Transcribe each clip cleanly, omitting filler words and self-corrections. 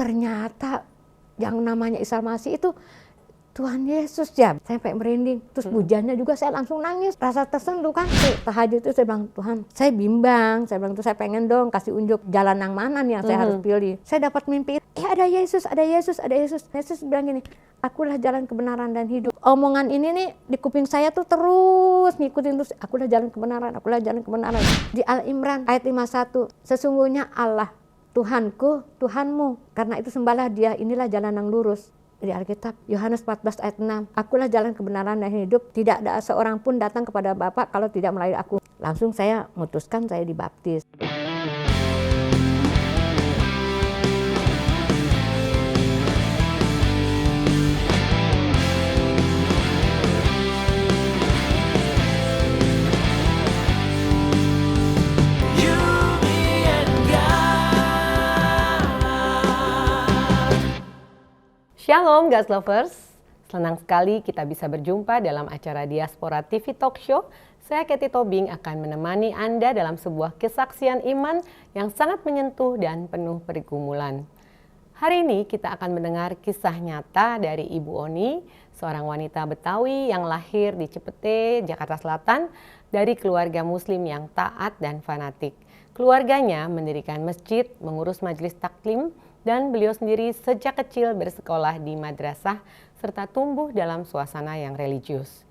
ternyata yang namanya Isa Masih itu Tuhan Yesus ya. Saya sampai merinding. Terus pujiannya juga saya langsung nangis. Rasa tersentuh kan. Tahajud itu saya bilang, Tuhan saya bimbang. Saya bilang, tuh saya pengen dong kasih unjuk jalan yang mana nih yang saya harus pilih. Saya dapat mimpi, ada Yesus, ada Yesus, ada Yesus. Yesus bilang gini, akulah jalan kebenaran dan hidup. Omongan ini nih di kuping saya tuh terus ngikutin terus. Akulah jalan kebenaran, akulah jalan kebenaran. Di Al-Imran ayat 51, sesungguhnya Allah Tuhanku, Tuhanmu. Karena itu sembahlah Dia, inilah jalan yang lurus. Di Alkitab, Yohanes 14 ayat 6, akulah jalan kebenaran dan hidup, tidak ada seorang pun datang kepada Bapa kalau tidak melalui aku. Langsung saya memutuskan saya dibaptis. Shalom God's Lovers, senang sekali kita bisa berjumpa dalam acara Diaspora TV Talk Show. Saya Katie Tobing akan menemani Anda dalam sebuah kesaksian iman yang sangat menyentuh dan penuh pergumulan. Hari ini kita akan mendengar kisah nyata dari Ibu Oni, seorang wanita Betawi yang lahir di Cipete, Jakarta Selatan, dari keluarga muslim yang taat dan fanatik. Keluarganya mendirikan masjid, mengurus majelis taklim, dan beliau sendiri sejak kecil bersekolah di madrasah serta tumbuh dalam suasana yang religius.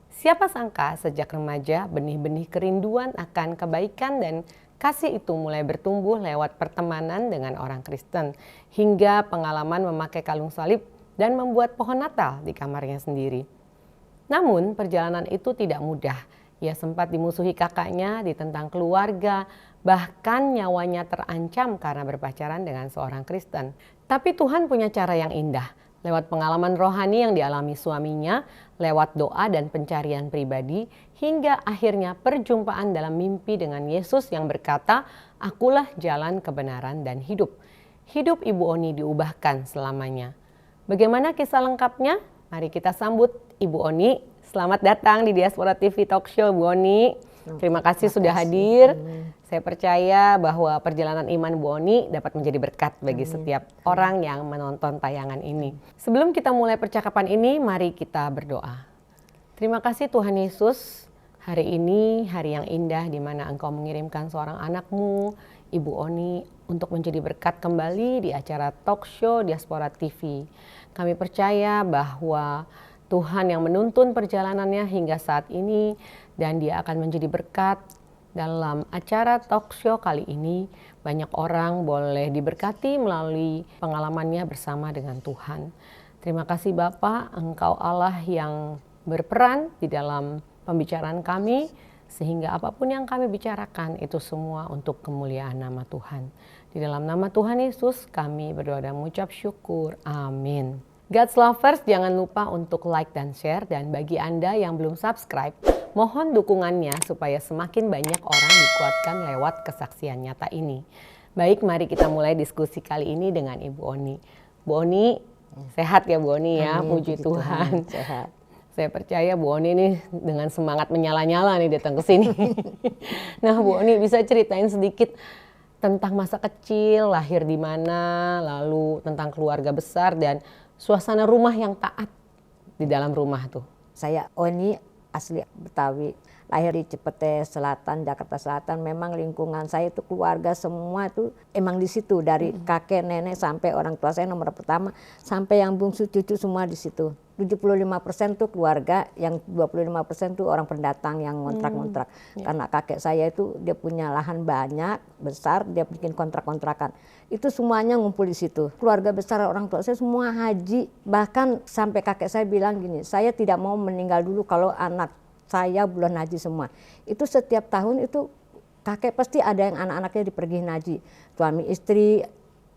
Siapa sangka sejak remaja benih-benih kerinduan akan kebaikan dan kasih itu mulai bertumbuh lewat pertemanan dengan orang Kristen hingga pengalaman memakai kalung salib dan membuat pohon Natal di kamarnya sendiri. Namun perjalanan itu tidak mudah. Ia sempat dimusuhi kakaknya, ditentang keluarga, bahkan nyawanya terancam karena berpacaran dengan seorang Kristen. Tapi Tuhan punya cara yang indah. Lewat pengalaman rohani yang dialami suaminya, lewat doa dan pencarian pribadi, hingga akhirnya perjumpaan dalam mimpi dengan Yesus yang berkata, akulah jalan kebenaran dan hidup. Hidup Ibu Oni diubahkan selamanya. Bagaimana kisah lengkapnya? Mari kita sambut Ibu Oni. Selamat datang di Diaspora TV Talk Show, Bu Oni. Terima kasih sudah hadir. Saya percaya bahwa perjalanan iman Bu Oni dapat menjadi berkat bagi setiap orang yang menonton tayangan ini. Sebelum kita mulai percakapan ini, mari kita berdoa. Terima kasih Tuhan Yesus, hari ini hari yang indah di mana Engkau mengirimkan seorang anak-Mu, Ibu Oni, untuk menjadi berkat kembali di acara Talk Show Diaspora TV. Kami percaya bahwa Tuhan yang menuntun perjalanannya hingga saat ini dan Dia akan menjadi berkat dalam acara talk show kali ini. Banyak orang boleh diberkati melalui pengalamannya bersama dengan Tuhan. Terima kasih Bapak, Engkau Allah yang berperan di dalam pembicaraan kami sehingga apapun yang kami bicarakan itu semua untuk kemuliaan nama Tuhan. Di dalam nama Tuhan Yesus kami berdoa dan mengucap syukur. Amin. God's Lovers, jangan lupa untuk like dan share, dan bagi Anda yang belum subscribe, mohon dukungannya supaya semakin banyak orang dikuatkan lewat kesaksian nyata ini. Baik, mari kita mulai diskusi kali ini dengan Ibu Oni. Bu Oni, sehat ya Bu Oni ya, puji Tuhan. Sehat. Saya percaya Bu Oni ini dengan semangat menyala-nyala nih datang ke sini. Nah Bu Oni bisa ceritain sedikit tentang masa kecil, lahir di mana, lalu tentang keluarga besar dan suasana rumah yang taat di dalam rumah tuh. Saya Oni, asli Betawi, lahir di Cipete Selatan, Jakarta Selatan. Memang lingkungan saya itu keluarga semua itu emang di situ, dari kakek, nenek sampai orang tua saya nomor pertama sampai yang bungsu cucu semua di situ. 75% tuh keluarga, yang 25% tuh orang pendatang yang ngontrak-ngontrak. Karena kakek saya itu dia punya lahan banyak, besar, dia bikin kontrak-kontrakan. Itu semuanya ngumpul di situ. Keluarga besar orang tua saya semua haji. Bahkan sampai kakek saya bilang gini, saya tidak mau meninggal dulu kalau anak saya belum haji semua. Itu setiap tahun itu kakek pasti ada yang anak-anaknya dipergiin haji. Suami istri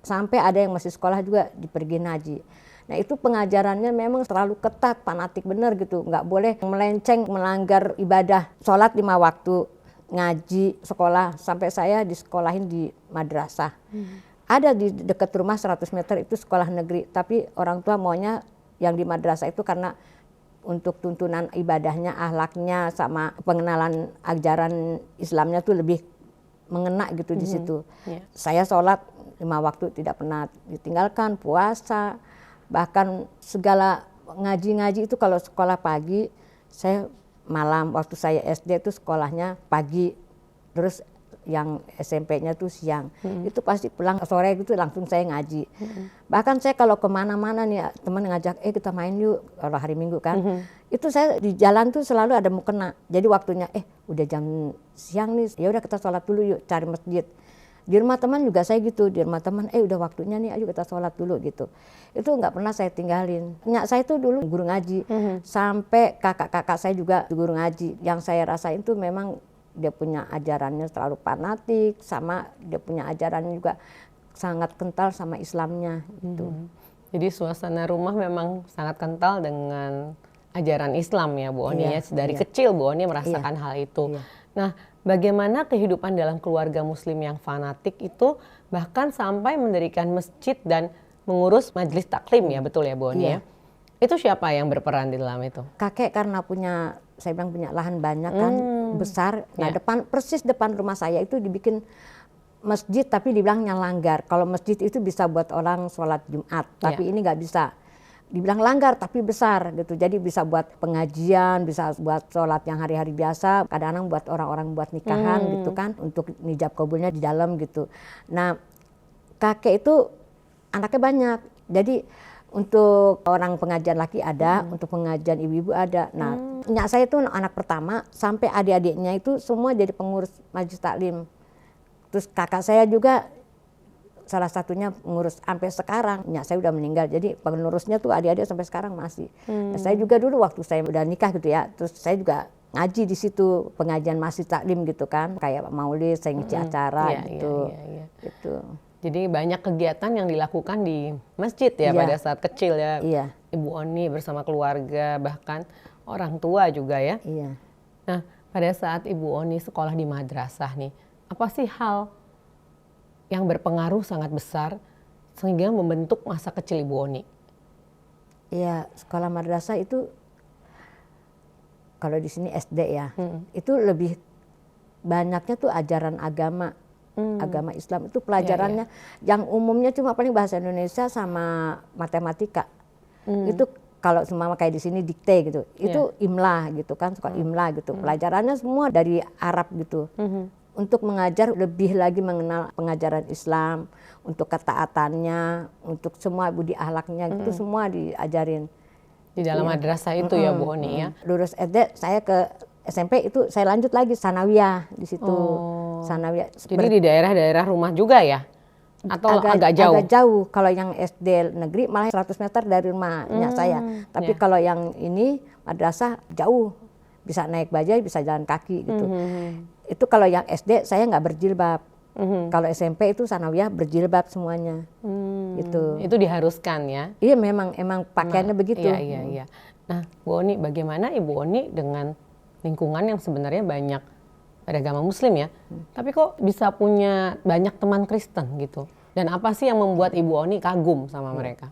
sampai ada yang masih sekolah juga dipergiin haji. Nah itu pengajarannya memang terlalu ketat, fanatik bener gitu. Nggak boleh melenceng, melanggar ibadah. Sholat 5 waktu, ngaji, sekolah. Sampai saya disekolahin di madrasah. Ada di dekat rumah 100 meter itu sekolah negeri. Tapi orang tua maunya yang di madrasah itu karena untuk tuntunan ibadahnya, akhlaknya, sama pengenalan ajaran Islamnya tuh lebih mengena gitu di situ. Yeah. Saya sholat 5 waktu tidak pernah ditinggalkan, puasa, bahkan segala ngaji-ngaji itu kalau sekolah pagi, saya malam, waktu saya SD itu sekolahnya pagi, terus yang SMP-nya tuh siang. Itu pasti pulang sore gitu langsung saya ngaji. Bahkan saya kalau kemana-mana nih teman ngajak, kita main yuk kalau hari Minggu kan. Itu saya di jalan tuh selalu ada mukena. Jadi waktunya, udah jam siang nih, ya udah kita sholat dulu yuk, cari masjid. Di rumah teman juga saya gitu, di rumah teman, udah waktunya nih, ayo kita sholat dulu gitu. Itu nggak pernah saya tinggalin. Nyak saya tuh dulu guru ngaji, sampai kakak-kakak saya juga guru ngaji. Yang saya rasain tuh memang dia punya ajarannya terlalu fanatik, sama dia punya ajarannya juga sangat kental sama Islamnya gitu. Jadi suasana rumah memang sangat kental dengan ajaran Islam ya Bu Oni ya. Dari kecil Bu Oni merasakan hal itu. Nah, bagaimana kehidupan dalam keluarga muslim yang fanatik itu bahkan sampai mendirikan masjid dan mengurus majelis taklim ya, betul ya Bu Oni ya? Itu siapa yang berperan di dalam itu? Kakek karena punya, saya bilang punya lahan banyak kan, besar. Nah persis depan rumah saya itu dibikin masjid, tapi dibilangnya langgar. Kalau masjid itu bisa buat orang sholat Jumat, tapi ini nggak bisa. Dibilang langgar tapi besar gitu, jadi bisa buat pengajian, bisa buat sholat yang hari-hari biasa, kadang-kadang buat orang-orang buat nikahan gitu kan, untuk nijab kabulnya di dalam gitu. Nah kakek itu anaknya banyak, jadi untuk orang pengajian laki ada, untuk pengajian ibu-ibu ada. Nah nyak saya itu anak pertama, sampai adik-adiknya itu semua jadi pengurus majelis taklim. Terus kakak saya juga salah satunya pengurus sampai sekarang. Nyak saya udah meninggal, jadi pengurusnya tuh adik-adik sampai sekarang masih. Nah, saya juga dulu waktu saya udah nikah gitu ya, terus saya juga ngaji di situ, pengajian masjid taklim gitu kan, kayak maulid, saya ngisi acara gitu. Gitu. Jadi banyak kegiatan yang dilakukan di masjid ya pada saat kecil ya. Ibu Oni bersama keluarga, bahkan orang tua juga ya. Nah, pada saat Ibu Oni sekolah di madrasah nih, apa sih hal yang berpengaruh sangat besar sehingga membentuk masa kecil Ibu Oni? Iya, sekolah madrasah itu kalau di sini SD ya, itu lebih banyaknya tuh ajaran agama. Agama Islam itu pelajarannya yang umumnya cuma paling bahasa Indonesia sama matematika. Itu kalau semua kayak di sini dikte gitu. Itu imla gitu kan, suka imla gitu. Pelajarannya semua dari Arab gitu. Untuk mengajar lebih lagi mengenal pengajaran Islam, untuk ketaatannya, untuk semua budi akhlaknya itu semua diajarin. Di dalam madrasah itu ya Bu Oni ya. Lulus SD saya ke SMP itu saya lanjut lagi sanawiyah di situ. Sanawiyah. Jadi di daerah-daerah rumah juga ya? Atau agak jauh? Agak jauh. Kalau yang SD negeri malah 100 meter dari rumahnya saya. Tapi kalau yang ini madrasah jauh. Bisa naik bajai, bisa jalan kaki gitu. Itu kalau yang SD saya nggak berjilbab. Kalau SMP itu sanawiyah berjilbab semuanya. Gitu. Itu diharuskan ya? Iya memang pakaiannya begitu. Iya. Nah Bu Oni, bagaimana Ibu Oni dengan lingkungan yang sebenarnya banyak beragama Muslim ya, tapi kok bisa punya banyak teman Kristen gitu? Dan apa sih yang membuat Ibu Oni kagum sama mereka?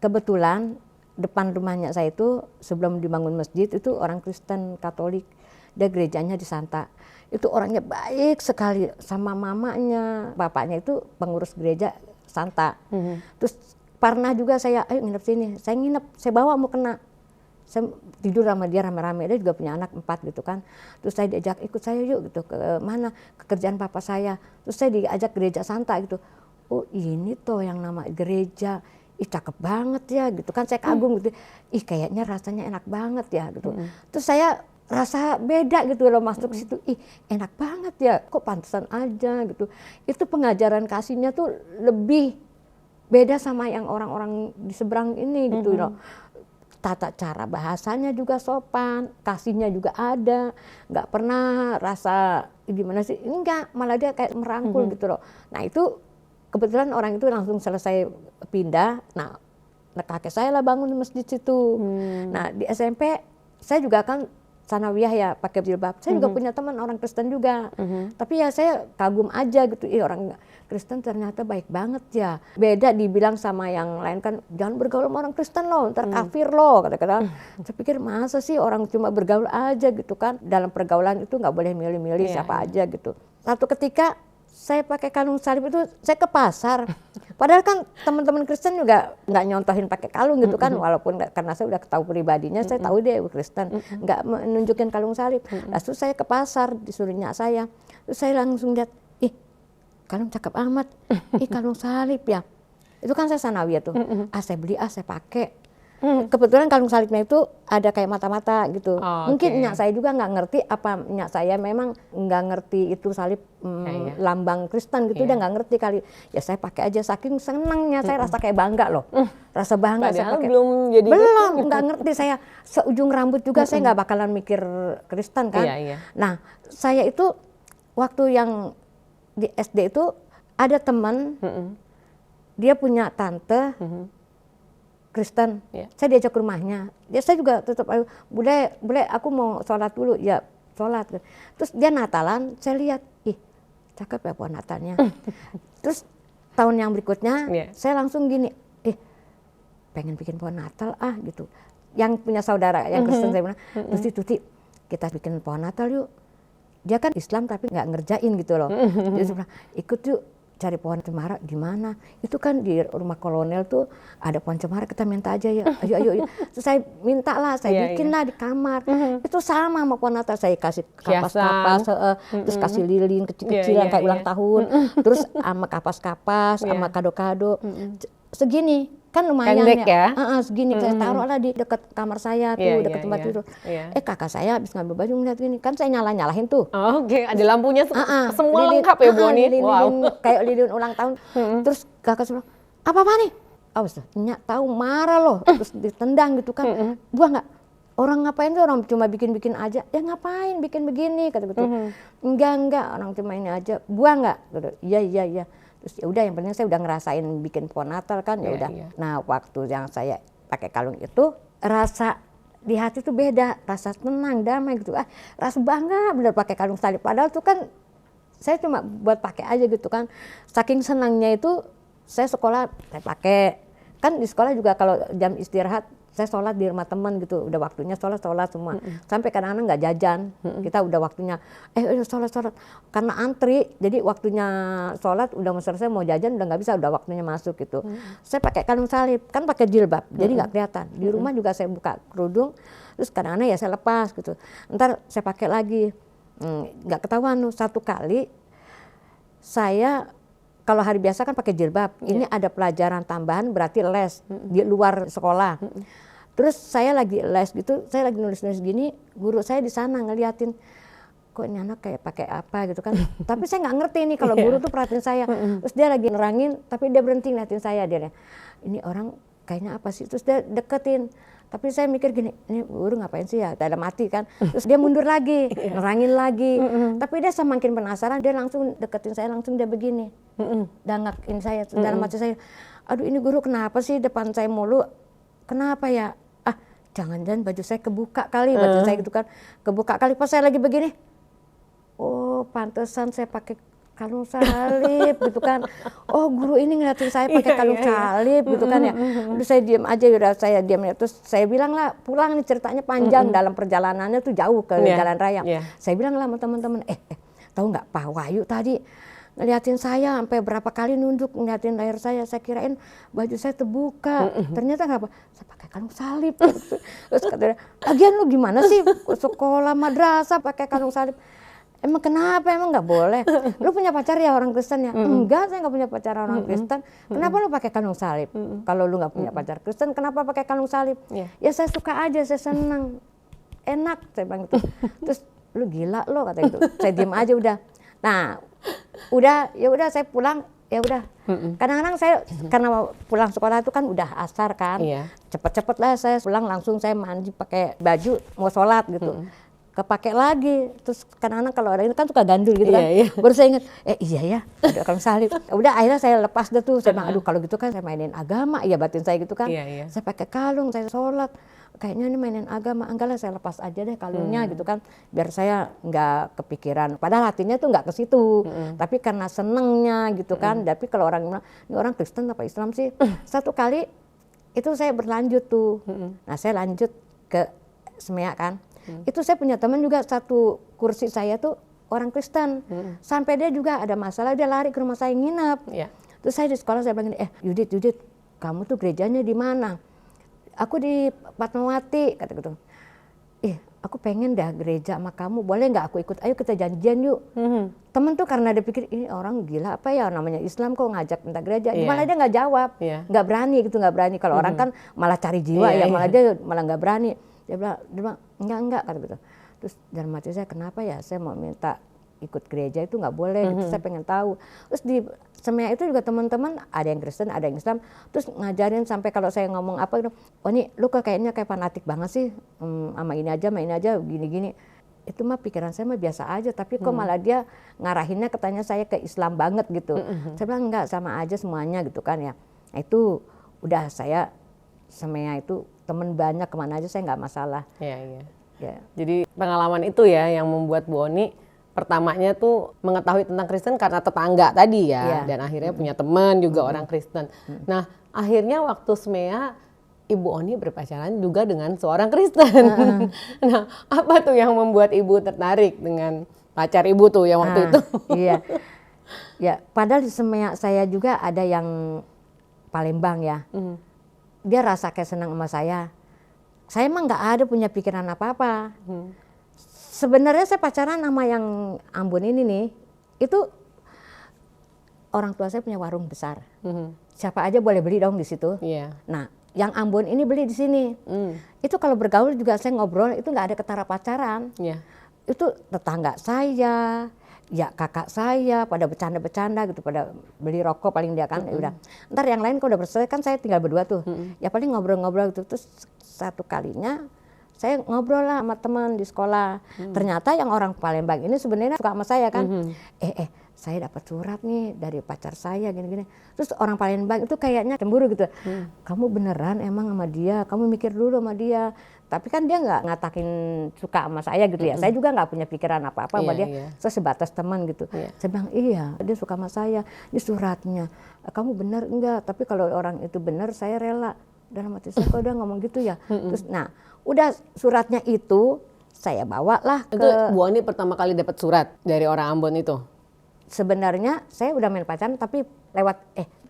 Kebetulan depan rumahnya saya itu sebelum dibangun masjid itu orang Kristen Katolik, dia gerejanya di Santa. Itu orangnya baik sekali sama mamanya, bapaknya itu pengurus gereja Santa. Terus pernah juga saya, ayo nginep sini, saya nginep, saya bawa mau kena. Saya tidur sama dia rame-rame, dia juga punya anak 4 gitu kan. Terus saya diajak ikut saya yuk gitu, ke mana, ke kerjaan papa saya. Terus saya diajak gereja Santa gitu. Oh ini tuh yang nama gereja, cakep banget ya gitu kan. Saya kagum gitu, kayaknya rasanya enak banget ya gitu. Terus saya rasa beda gitu loh masuk situ, enak banget ya, kok pantesan aja gitu. Itu pengajaran kasihnya tuh lebih beda sama yang orang-orang di seberang ini gitu loh. Tata cara bahasanya juga sopan, kasihnya juga ada, nggak pernah rasa gimana sih, enggak, malah dia kayak merangkul gitu loh. Nah itu kebetulan orang itu langsung selesai pindah, nah kakek saya lah bangun di masjid situ. Nah di SMP saya juga kan sanawiyah ya pakai jilbab, saya juga punya teman orang Kristen juga, tapi ya saya kagum aja gitu, orang Kristen ternyata baik banget ya. Beda dibilang sama yang lain kan, jangan bergaul sama orang Kristen loh, ntar kafir loh kata-kata. Saya pikir masa sih orang cuma bergaul aja gitu kan. Dalam pergaulan itu nggak boleh milih-milih siapa aja gitu. satu ketika saya pakai kalung salib itu, saya ke pasar. Padahal kan teman-teman Kristen juga nggak nyontohin pakai kalung gitu kan, walaupun karena saya udah tahu pribadinya, saya tahu dia Kristen, nggak menunjukin kalung salib. Lalu saya ke pasar, disuruh nyak saya, terus saya langsung lihat, ih kalung cakep amat, ih kalung salib ya. Itu kan saya sanawiyah tuh, saya beli, saya pakai. Kebetulan kalung salibnya itu ada kayak mata-mata gitu. Mungkin nyak saya juga nggak ngerti apa nyak saya memang nggak ngerti itu salib lambang Kristen gitu, dia nggak ngerti kali. Ya saya pakai aja, saking senangnya saya rasa kayak bangga loh, rasa bangga. Padahal saya pakai. belum jadi belum nggak ngerti saya, seujung rambut juga saya nggak bakalan mikir Kristen kan. Nah saya itu waktu yang di SD itu ada teman, dia punya tante Kristen, saya diajak ke rumahnya. Saya juga tetap, boleh aku mau sholat dulu, ya sholat. Terus dia Natalan, saya lihat, ih cakep ya pohon Natalnya. Terus tahun yang berikutnya, saya langsung gini, pengen bikin pohon Natal gitu. Yang punya saudara yang Kristen saya bilang, Tuti, kita bikin pohon Natal yuk. Dia kan Islam tapi nggak ngerjain gitu loh. Dia bilang, ikut yuk. Cari pohon cemara di mana? Itu kan di rumah kolonel tuh ada pohon cemara, kita minta aja ya. Ayo. Terus saya minta lah, saya bikin lah di kamar. Itu sama pohon Natal, saya kasih kapas-kapas, terus kasih lilin kecil-kecilan kayak ulang tahun. Terus sama kapas-kapas, sama kado-kado. Segini kan lumayan ya. Segini saya taruh lah di dekat kamar saya tuh, dekat tempat tidur. Kakak saya habis ngambil baju ngeliat gini, kan saya nyalahin tuh. Ada lampunya semua lengkap ya Bu nih. Kayak lilin ulang tahun. Terus kakak bilang, apa nih? Nyak tahu marah loh, terus ditendang gitu kan. Buang nggak? Orang ngapain tuh, orang cuma bikin-bikin aja. Ya ngapain bikin begini, kata gitu. Enggak, orang cuma ini aja. Buang nggak? Iya. Terus ya udah, yang penting saya udah ngerasain bikin pohon Natal kan, ya udah. Nah waktu yang saya pakai kalung itu, rasa di hati tuh beda, rasa tenang, damai gitu. Rasa bangga bener pakai kalung salib. Padahal tuh kan saya cuma buat pakai aja gitu kan. Saking senangnya itu saya sekolah saya pakai. Kan di sekolah juga kalau jam istirahat saya sholat di rumah teman gitu, udah waktunya sholat semua. Sampai kadang-kadang nggak jajan, kita udah waktunya, sholat. Karena antri, jadi waktunya sholat udah mau selesai, mau jajan udah nggak bisa, udah waktunya masuk gitu. Saya pakai kalung salib, kan pakai jilbab, jadi nggak kelihatan. Di rumah juga saya buka kerudung, terus kadang-kadang ya saya lepas gitu. Ntar saya pakai lagi, nggak ketahuan. Satu kali saya kalau hari biasa kan pakai jilbab, ini ada pelajaran tambahan berarti les di luar sekolah. Terus saya lagi les gitu, saya lagi nulis-nulis gini, guru saya di sana ngeliatin, kok ini anak kayak pakai apa gitu kan. Tapi saya nggak ngerti nih kalau guru tuh perhatiin saya. Terus dia lagi nerangin, tapi dia berhenti ngeliatin saya. Dia ini orang kayaknya apa sih? Terus dia deketin. Tapi saya mikir gini, ini guru ngapain sih ya? Dalam hati kan. Terus dia mundur lagi, nerangin lagi. Tapi dia semakin penasaran, dia langsung deketin saya, langsung dia begini. Dangakin saya, dalam hati saya, aduh ini guru kenapa sih depan saya mulu? Kenapa ya? Jangan-jangan baju saya kebuka kali, baju saya gitu kan. Kebuka kali pas saya lagi begini. Oh pantesan saya pakai kalung salib gitu kan. Oh guru ini ngeliatin saya pakai kalung salib gitu kan ya. Terus saya diam aja, udah saya diam. Terus saya bilang lah, pulang nih ceritanya panjang, dalam perjalanannya tuh jauh ke jalan raya. Saya bilang lah sama teman-teman, tahu nggak Pak Wahyu tadi ngeliatin saya sampai berapa kali nunduk ngeliatin leher saya kirain baju saya terbuka. Ternyata nggak apa, saya pakai kalung salib. Terus katanya, lagian lu gimana sih sekolah madrasah pakai kalung salib? Emang kenapa? Emang nggak boleh? Lu punya pacar ya orang Kristen ya? Enggak, saya nggak punya pacar orang Kristen. Kenapa lu pakai kalung salib? Kalau lu nggak punya pacar Kristen, kenapa pakai kalung salib? Ya saya suka aja, saya senang, enak, saya bilang gitu. Terus lu gila lo, kata gitu. Saya diem aja udah. Nah, ya udah saya pulang, ya udah. Kadang-kadang saya karena pulang sekolah itu kan udah asar kan. Cepet-cepet lah saya pulang, langsung saya mandi pakai baju mau sholat gitu. Kepake lagi, terus kadang-kadang kalau ada ini kan suka gandul gitu kan. Baru saya ingat, iya ya, ada kalung salib. Udah akhirnya saya lepas deh tuh, saya bilang aduh kalau gitu kan saya mainin agama, ya batin saya gitu kan. Saya pakai kalung, saya sholat. Kayaknya ini mainin agama, enggak lah saya lepas aja deh kalungnya gitu kan, biar saya nggak kepikiran. Padahal hatinya tuh nggak ke situ, tapi karena senengnya gitu kan. Tapi kalau orang bilang, ini orang Kristen apa Islam sih? Satu kali itu saya berlanjut tuh, nah saya lanjut ke Semeak kan. Itu saya punya teman juga, satu kursi saya tuh orang Kristen. Sampai dia juga ada masalah, dia lari ke rumah saya nginep. Yeah. Terus saya di sekolah saya bilang, Yudit, kamu tuh gerejanya di mana? Aku di Fatmawati, kata gitu. Aku pengen dah gereja sama kamu, boleh nggak aku ikut? Ayo kita janjian yuk. Temen tuh karena dia pikir ini orang gila apa ya, namanya Islam kok ngajak minta gereja. Malah dia nggak jawab, nggak berani gitu, nggak berani. Kalau orang kan malah cari jiwa malah dia malah nggak berani. Dia bilang enggak kata gitu. Terus dalam hati saya, kenapa ya saya mau minta ikut gereja itu nggak boleh gitu, saya pengen tahu. Terus di Semea itu juga teman-teman ada yang Kristen, ada yang Islam, terus ngajarin sampai kalau saya ngomong apa gitu, ini lu kayaknya kayak fanatik banget sih, sama ini aja gini-gini. Itu mah pikiran saya mah biasa aja, tapi kok malah dia ngarahinnya katanya saya ke Islam banget gitu. Saya bilang enggak, sama aja semuanya gitu kan ya. Nah, itu udah saya Semea itu temen banyak, kemana aja saya nggak masalah. Iya. Jadi pengalaman itu ya yang membuat Bu Oni pertamanya tuh mengetahui tentang Kristen karena tetangga tadi ya, dan akhirnya punya teman juga orang Kristen. Nah, akhirnya waktu Semea Ibu Oni berpacaran juga dengan seorang Kristen. Nah, apa tuh yang membuat Ibu tertarik dengan pacar Ibu tuh yang waktu itu? Iya. Ya, padahal di Semea saya juga ada yang Palembang ya. Dia rasa kayak senang sama saya. Saya emang nggak ada punya pikiran apa-apa. Sebenarnya saya pacaran sama yang Ambon ini nih, itu orang tua saya punya warung besar. Siapa aja boleh beli dong di situ. Nah, yang Ambon ini beli di sini. Itu kalau bergaul juga saya ngobrol, itu nggak ada ketara pacaran. Itu tetangga saya, ya kakak saya, pada bercanda-bercanda gitu, pada beli rokok paling dia kan, ya udah. Ntar yang lain kalau udah selesai kan saya tinggal berdua tuh. Ya paling ngobrol-ngobrol gitu. Terus satu kalinya saya ngobrol lah sama teman di sekolah. Ternyata yang orang Palembang ini sebenarnya suka sama saya kan. Saya dapat surat nih dari pacar saya gini-gini. Terus orang Palembang itu kayaknya cemburu gitu. Kamu beneran emang sama dia? Kamu mikir dulu sama dia. Tapi kan dia nggak ngatakin suka sama saya gitu ya. Saya juga nggak punya pikiran apa-apa sama dia. Saya sebatas teman gitu. Saya bilang iya, dia suka sama saya. Ini suratnya. Kamu bener enggak? Tapi kalau orang itu bener, saya rela. Dalam hati saya kok udah ngomong gitu ya. Terus nah, udah suratnya itu saya bawa lah ke... Itu Bu Oni pertama kali dapat surat dari orang Ambon itu? Sebenarnya saya udah main pacaran tapi lewat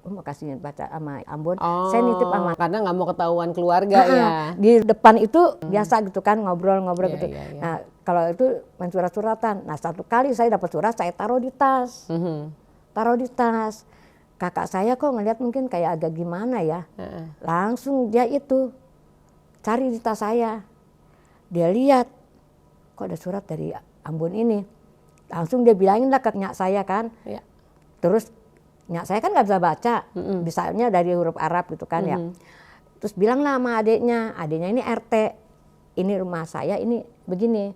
mau kasih pacar sama Ambon. Saya nitip sama... Karena nggak mau ketahuan keluarga ya. Di depan itu biasa gitu kan, ngobrol-ngobrol gitu. Nah kalau itu main surat-suratan. Nah satu kali saya dapat surat, saya taruh di tas. Taruh di tas. Kakak saya kok ngeliat mungkin kayak agak gimana ya. Langsung dia itu cari di tas saya. Dia lihat, kok ada surat dari Ambon ini. Langsung dia bilangin lah ke nyak saya kan. Terus nyak saya kan nggak bisa baca. Bisanya dari huruf Arab gitu kan ya. Terus bilang lah sama adiknya ini RT. Ini rumah saya, ini begini.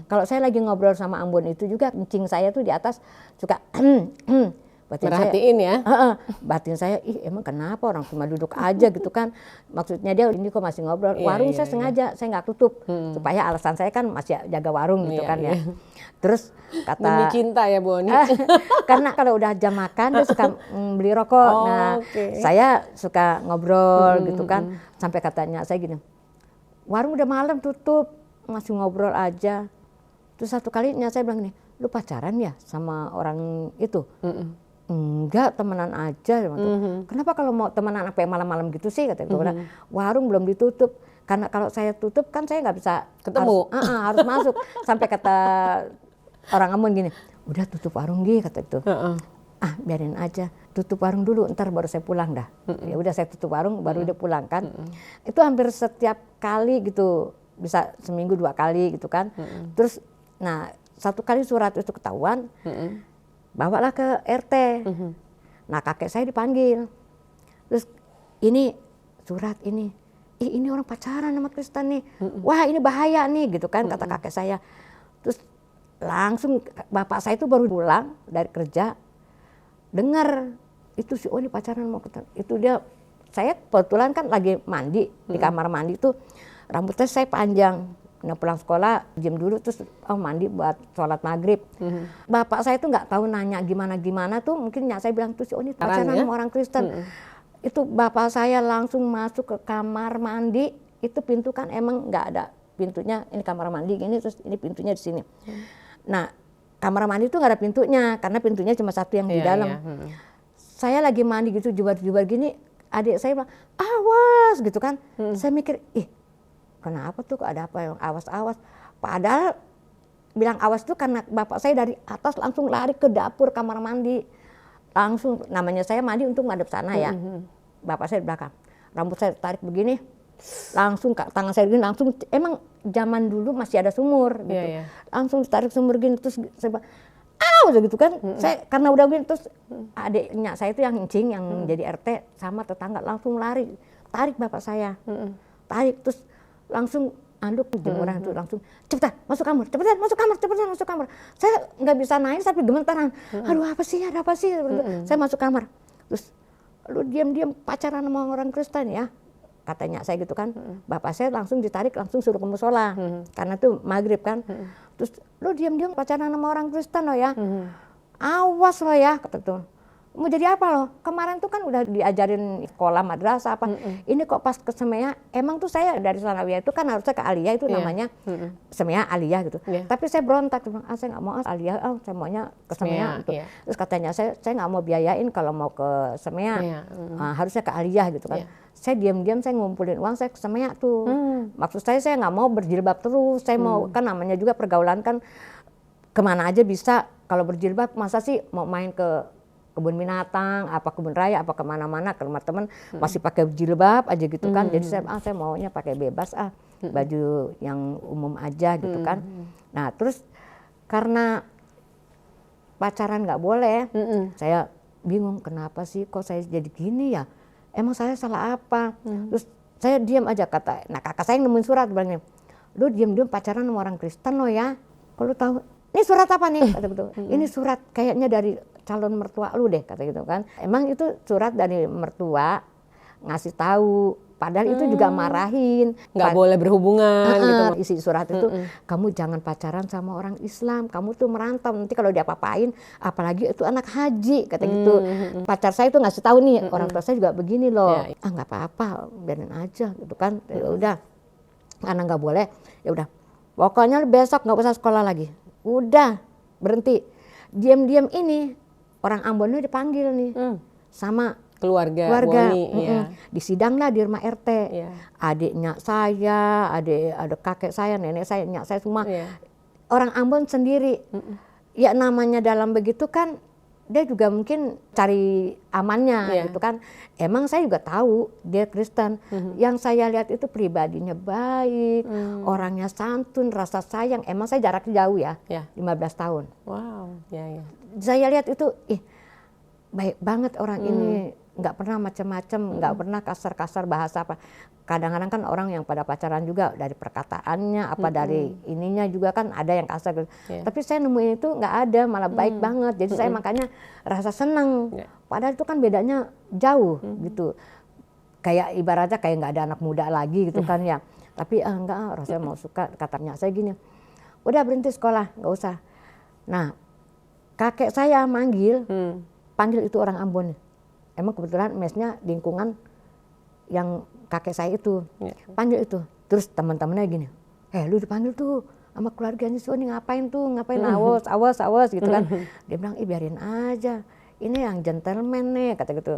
Kalau saya lagi ngobrol sama Ambon itu juga, kencing saya tuh di atas suka merhatiin ya. Batin saya, emang kenapa orang cuma duduk aja gitu kan. Maksudnya dia ini kok masih ngobrol. Warung saya sengaja, saya nggak tutup. Supaya alasan saya kan masih jaga warung gitu kan ya. Terus kata... Demi cinta ya Bu Oni. Karena kalau udah jam makan dia suka beli rokok. Saya suka ngobrol gitu kan. Sampai katanya saya gini, warung udah malam tutup, masih ngobrol aja. Terus satu kalinya saya bilang nih, lu pacaran ya sama orang itu? Enggak, temenan aja. Kenapa kalau mau temenan sampai malam-malam gitu sih? Kata warung belum ditutup. Karena kalau saya tutup kan saya nggak bisa ketemu. Harus masuk. Sampai kata orang Ambon gini, udah tutup warung gih, kata itu. Biarin aja, tutup warung dulu, ntar baru saya pulang dah. Ya udah saya tutup warung, baru dia pulang kan. Itu hampir setiap kali gitu, bisa seminggu 2 kali gitu kan. Terus, nah satu kali surat itu ketahuan. Bawalah ke RT. Nah kakek saya dipanggil. Terus ini surat ini. Ini orang pacaran sama Kristen nih. Wah ini bahaya nih gitu kan kata kakek saya. Terus langsung bapak saya itu baru pulang dari kerja. Dengar itu si ini pacaran sama Kristen. Itu dia, saya kebetulan kan lagi mandi. Di kamar mandi tuh rambutnya saya panjang. Nah pulang sekolah jam dulu terus mandi buat sholat maghrib. Bapak saya tuh nggak tahu nanya gimana tuh, mungkin nyak saya bilang tuh si ini pacaran sama orang Kristen. Itu bapak saya langsung masuk ke kamar mandi, itu pintu kan emang nggak ada pintunya, ini kamar mandi gini terus ini pintunya di sini. Nah kamar mandi itu nggak ada pintunya, karena pintunya cuma satu yang di dalam. Saya lagi mandi gitu, jubar-jubar gini, adik saya bilang, awas gitu kan. Saya mikir, kenapa tuh kok ada apa yang awas-awas. Padahal bilang awas tuh karena bapak saya dari atas langsung lari ke dapur kamar mandi. Langsung, namanya saya mandi untuk ngadep sana ya. Bapak saya di belakang. Rambut saya tarik begini, langsung tangan saya gini, langsung, emang zaman dulu masih ada sumur gitu. Langsung tarik sumur gini, terus saya bilang, gitu kan. Saya karena udah begini, terus adiknya saya itu yang incing, yang jadi RT sama tetangga langsung lari, tarik bapak saya. Tarik, terus langsung anduk jemuran itu langsung, cepetan masuk kamar, cepetan masuk kamar. Saya nggak bisa naik tapi gemetaran. Aduh, apa sih, ada apa sih? Saya masuk kamar. Terus, lu diam-diam pacaran sama orang Kristen ya? Katanya saya gitu kan. Bapak saya langsung ditarik, langsung suruh ke musola. Karena itu maghrib kan. Terus, lu diam-diam pacaran sama orang Kristen lo ya? Awas lo ya, kata tuh. Mau jadi apa lo? Kemarin tuh kan udah diajarin sekolah madrasah apa. Ini kok pas ke Semea, emang tuh saya dari Sanawiyah itu kan harusnya ke Aliyah itu namanya Semea Aliyah gitu. Tapi saya berontak, saya nggak mau Aliyah, saya maunya ke Semea gitu. Terus katanya saya nggak mau biayain kalau mau ke Semea, harusnya ke Aliyah gitu kan. Saya diam-diam saya ngumpulin uang, saya ke Semea tuh. Maksud saya nggak mau berjilbab terus, saya mau, kan namanya juga pergaulan kan kemana aja bisa. Kalau berjilbab masa sih mau main ke kebun binatang, apa kebun raya, apa kemana-mana ke rumah teman masih pakai jilbab aja gitu kan. Jadi saya maunya pakai bebas baju yang umum aja gitu kan. Nah terus karena pacaran nggak boleh, saya bingung kenapa sih kok saya jadi gini ya? Emang saya salah apa? Terus saya diam aja, kata, nah kakak saya yang nemuin surat bilangnya, lu diam-diam pacaran sama orang Kristen lo ya? Kalau tahu, ini surat apa nih? Kata gitu. Ini surat kayaknya dari calon mertua lu deh, kata gitu kan. Emang itu surat dari mertua ngasih tahu, padahal itu juga marahin. Nggak boleh berhubungan gitu. Isi surat itu, kamu jangan pacaran sama orang Islam, kamu tuh merantau, nanti kalau diapa-apain, apalagi itu anak haji, kata gitu. Pacar saya itu ngasih tahu nih, orang tua saya juga begini loh. Nggak apa-apa, biarin aja gitu kan. Ya udah, karena nggak boleh, ya udah. Pokoknya besok nggak usah sekolah lagi. Udah, berhenti. Diam-diam ini, orang Ambon ini dipanggil nih sama keluarga. Di sidang lah di rumah RT. Adiknya saya, ada kakek saya, nenek saya, nyak saya semua. Orang Ambon sendiri. Ya namanya dalam begitu kan, dia juga mungkin cari amannya gitu kan. Emang saya juga tahu dia Kristen. Yang saya lihat itu pribadinya baik, orangnya santun, rasa sayang. Emang saya jaraknya jauh ya, 15 tahun. Wow, Saya lihat itu, baik banget orang ini, nggak pernah macam-macam, nggak pernah kasar-kasar bahasa apa. Kadang-kadang kan orang yang pada pacaran juga dari perkataannya, apa dari ininya juga kan ada yang kasar gitu. Tapi saya nemuin itu nggak ada, malah baik banget. Jadi saya makanya rasa senang. Padahal itu kan bedanya jauh gitu. Kayak ibaratnya kayak nggak ada anak muda lagi gitu kan ya. Tapi enggak, rasanya mau suka, katanya saya gini. Udah berhenti sekolah, nggak usah. Nah, kakek saya panggil itu orang Ambon. Emang kebetulan mesnya lingkungan yang kakek saya itu. Panggil itu. Terus teman-temannya gini, lu dipanggil tuh sama keluarganya Sony, ngapain awas gitu kan. Dia bilang, biarin aja. Ini yang gentleman nih, kata gitu.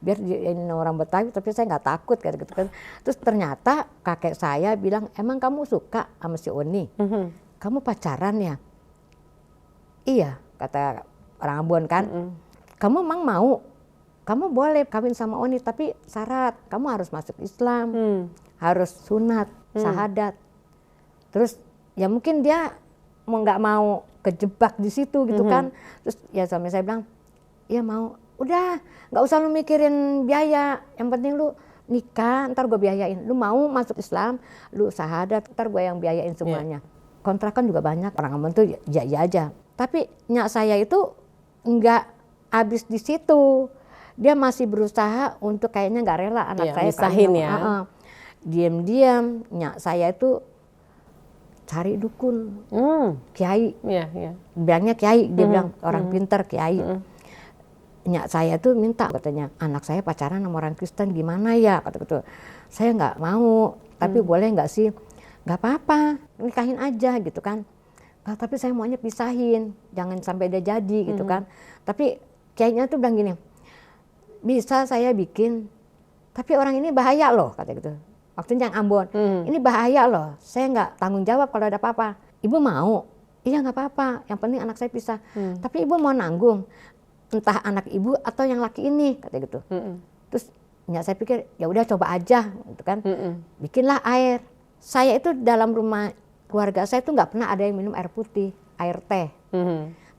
Biar ini orang Betawi, tapi saya nggak takut, kata gitu kan. Terus ternyata kakek saya bilang, emang kamu suka sama si Oni? Kamu pacaran ya? Iya, kata orang Ambon kan. Kamu emang mau? Kamu boleh kawin sama Oni, tapi syarat kamu harus masuk Islam, harus sunat, syahadat. Terus ya mungkin dia nggak mau kejebak di situ gitu kan. Terus ya suami saya bilang, ya mau. Udah, nggak usah lu mikirin biaya. Yang penting lu nikah, ntar gue biayain. Lu mau masuk Islam, lu syahadat, ntar gue yang biayain semuanya. Kontrakan juga banyak, orang Ambon tuh ya aja. Tapi nyak saya itu nggak habis di situ. Dia masih berusaha untuk kayaknya nggak rela anak saya misahin ya. Diam-diam nyak saya itu cari dukun, kiai. Bilangnya kiai, dia bilang orang pintar kiai. Nyak saya tuh minta, katanya anak saya pacaran sama orang Kristen, gimana ya, kata gitu. Saya nggak mau, tapi boleh nggak sih? Nggak apa-apa, nikahin aja gitu kan. "Ah, tapi saya maunya pisahin, jangan sampai dia jadi gitu kan." Tapi kiainya tuh bilang gini, "Bisa saya bikin, tapi orang ini bahaya loh," kata gitu. Maksudnya yang Ambon, "Ini bahaya loh, saya nggak tanggung jawab kalau ada apa-apa." "Ibu mau?" "Iya nggak apa-apa, yang penting anak saya pisah." "Tapi ibu mau nanggung, entah anak ibu atau yang laki ini," kata gitu. Terus ya saya pikir ya udah coba aja gitu kan. Bikinlah air. Saya itu dalam rumah keluarga saya tuh nggak pernah ada yang minum air putih, air teh.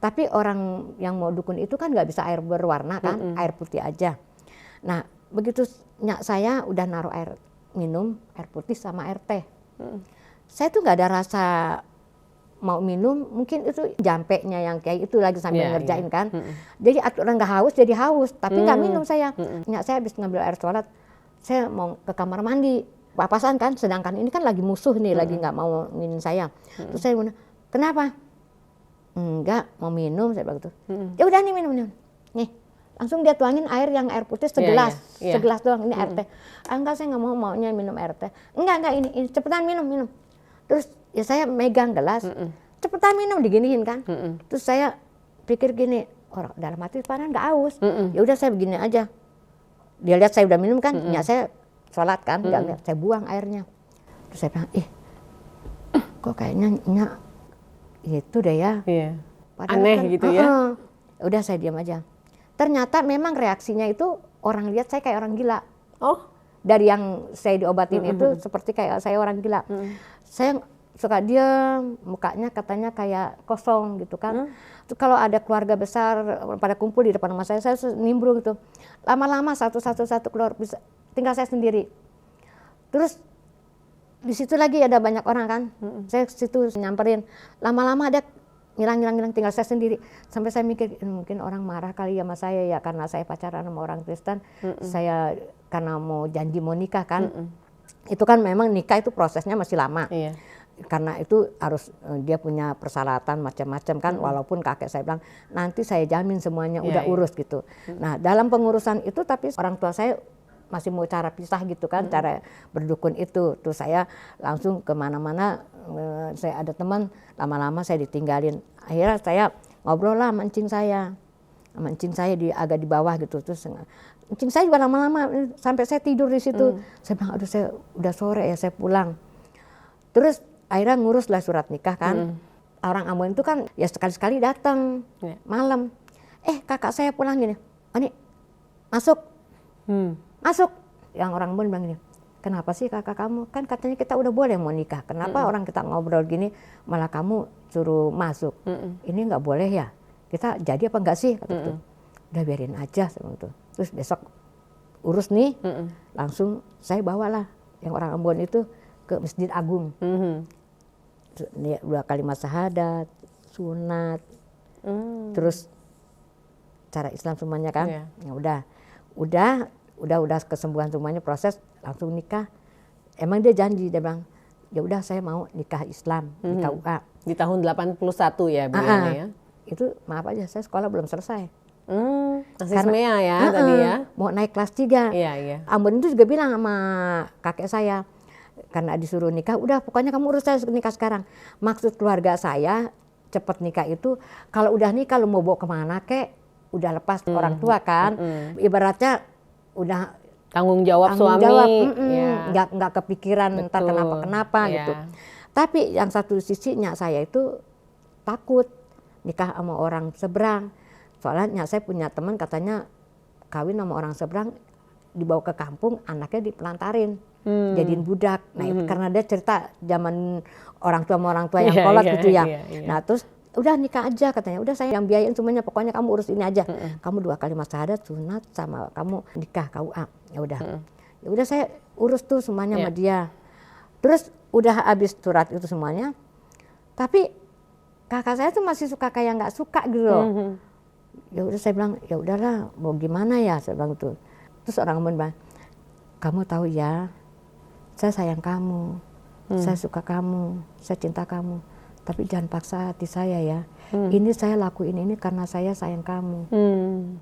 Tapi orang yang mau dukun itu kan nggak bisa air berwarna kan, air putih aja. Nah begitu nyak saya udah naruh air minum, air putih sama air teh. Saya tuh nggak ada rasa mau minum, mungkin itu jampeknya yang kayak itu lagi sambil ngerjain kan. Jadi orang nggak haus jadi haus, tapi nggak minum saya. Nyak saya habis ngambil air sholat, saya mau ke kamar mandi, papasan kan, sedangkan ini kan lagi musuh nih, lagi nggak mau minum saya. Terus saya bilang, "Kenapa?" "Enggak mau minum," saya bilang gitu. "Ya udah nih minum. Nih." Langsung dia tuangin air yang air putih segelas, segelas doang, ini air teh. "Ah, enggak, saya nggak maunya minum air teh." Enggak, ini cepetan minum. Terus ya saya megang gelas, cepetan minum, diginiin kan. Terus saya pikir gini, orang dalam hati padahal nggak haus. Ya udah saya begini aja. Dia lihat saya udah minum kan, ya saya sholat kan, saya buang airnya. Terus saya bilang, kok kayaknya nyak itu deh ya. Padahal aneh kan, gitu ya. Udah saya diam aja. Ternyata memang reaksinya itu orang lihat saya kayak orang gila. Oh, dari yang saya diobatin itu seperti kayak saya orang gila. Saya suka diam, mukanya katanya kayak kosong gitu kan. Terus kalau ada keluarga besar pada kumpul di depan rumah saya nimbrung gitu. Lama-lama satu keluar, tinggal saya sendiri. Terus di situ lagi ada banyak orang kan. Saya situ nyamperin. Lama-lama ada ngilang, tinggal saya sendiri. Sampai saya mikir, mungkin orang marah kali ya sama saya ya, karena saya pacaran sama orang Kristen. Saya karena mau janji mau nikah kan. Itu kan memang nikah itu prosesnya masih lama. Karena itu harus dia punya persyaratan macam-macam kan. Walaupun kakek saya bilang, nanti saya jamin semuanya udah urus gitu. Nah dalam pengurusan itu tapi orang tua saya masih mau cara pisah gitu kan, cara berdukun itu. Terus saya langsung kemana-mana, saya ada teman, lama-lama saya ditinggalin. Akhirnya saya ngobrol lah sama encing saya, agak di bawah gitu. Terus encing saya juga lama-lama sampai saya tidur di situ. Saya bilang, aduh saya udah sore ya, saya pulang. Terus akhirnya ngurus lah surat nikah kan. Orang Ambon itu kan ya sekali-sekali datang malam. Kakak saya pulang gini, "Ani masuk." Masuk. Yang orang Ambon bilang gini, "Kenapa sih kakak kamu? Kan katanya kita udah boleh mau nikah. Kenapa orang kita ngobrol gini malah kamu suruh masuk? Ini nggak boleh ya? Kita jadi apa enggak sih?" Kata gitu. "Udah biarin aja." Gitu. Terus besok urus nih, langsung saya bawalah yang orang Ambon itu ke Masjid Agung. 2 kalimat syahadat, sunat, terus cara Islam semuanya kan. Ya udah kesembuhan semuanya, proses langsung nikah. Emang dia janji, dia bilang ya udah saya mau nikah Islam, nikah UA. Di tahun 81 ya beliau ya. Itu maaf aja saya sekolah belum selesai. Masih SMEA ya tadi ya. Mau naik kelas 3. Ambon itu juga bilang sama kakek saya, karena disuruh nikah, udah pokoknya kamu urus saya nikah sekarang. Maksud keluarga saya cepet nikah itu, kalau udah nikah lu mau bawa kemana kek, udah lepas orang tua kan. Ibaratnya udah tanggung jawab suami. Nggak kepikiran ntar kenapa gitu. Tapi yang satu sisinya saya itu takut nikah sama orang seberang. Soalnya saya punya teman katanya kawin sama orang seberang, dibawa ke kampung, anaknya dipelantarin, jadiin budak. Nah itu karena dia cerita zaman orang tua sama orang tua yang kolot gitu ya. Nah terus udah nikah aja katanya, udah saya yang biayain semuanya, pokoknya kamu urus ini aja. Kamu 2 kalimat syahadat, sunat, sama kamu nikah KUA. Ya udah saya urus tuh semuanya sama dia. Terus udah habis surat itu semuanya, tapi kakak saya tuh masih suka kayak nggak suka gitu loh. Ya udah saya bilang, ya udahlah mau gimana ya, saya bilang gitu. Terus orang bilang, "Kamu tahu ya, saya sayang kamu, saya suka kamu, saya cinta kamu. Tapi jangan paksa hati saya ya. Ini saya lakuin ini karena saya sayang kamu."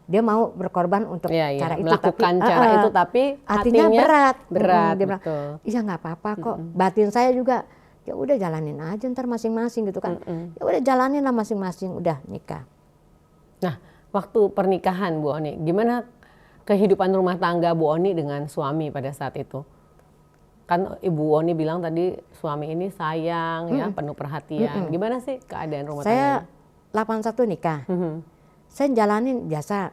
Dia mau berkorban untuk cara itu, melakukan cara itu, tapi hatinya berat. Dia bilang, "Iya nggak apa-apa kok." Batin saya juga, Ya udah jalanin aja ntar masing-masing gitu kan. Ya udah jalanin lah masing-masing, udah nikah. Nah, waktu pernikahan Bu Oni, gimana kehidupan rumah tangga Bu Oni dengan suami pada saat itu? Kan Ibu Oni bilang tadi suami ini sayang ya, penuh perhatian. Gimana sih keadaan rumah Saya tangganya? 81 nikah. Saya jalanin biasa.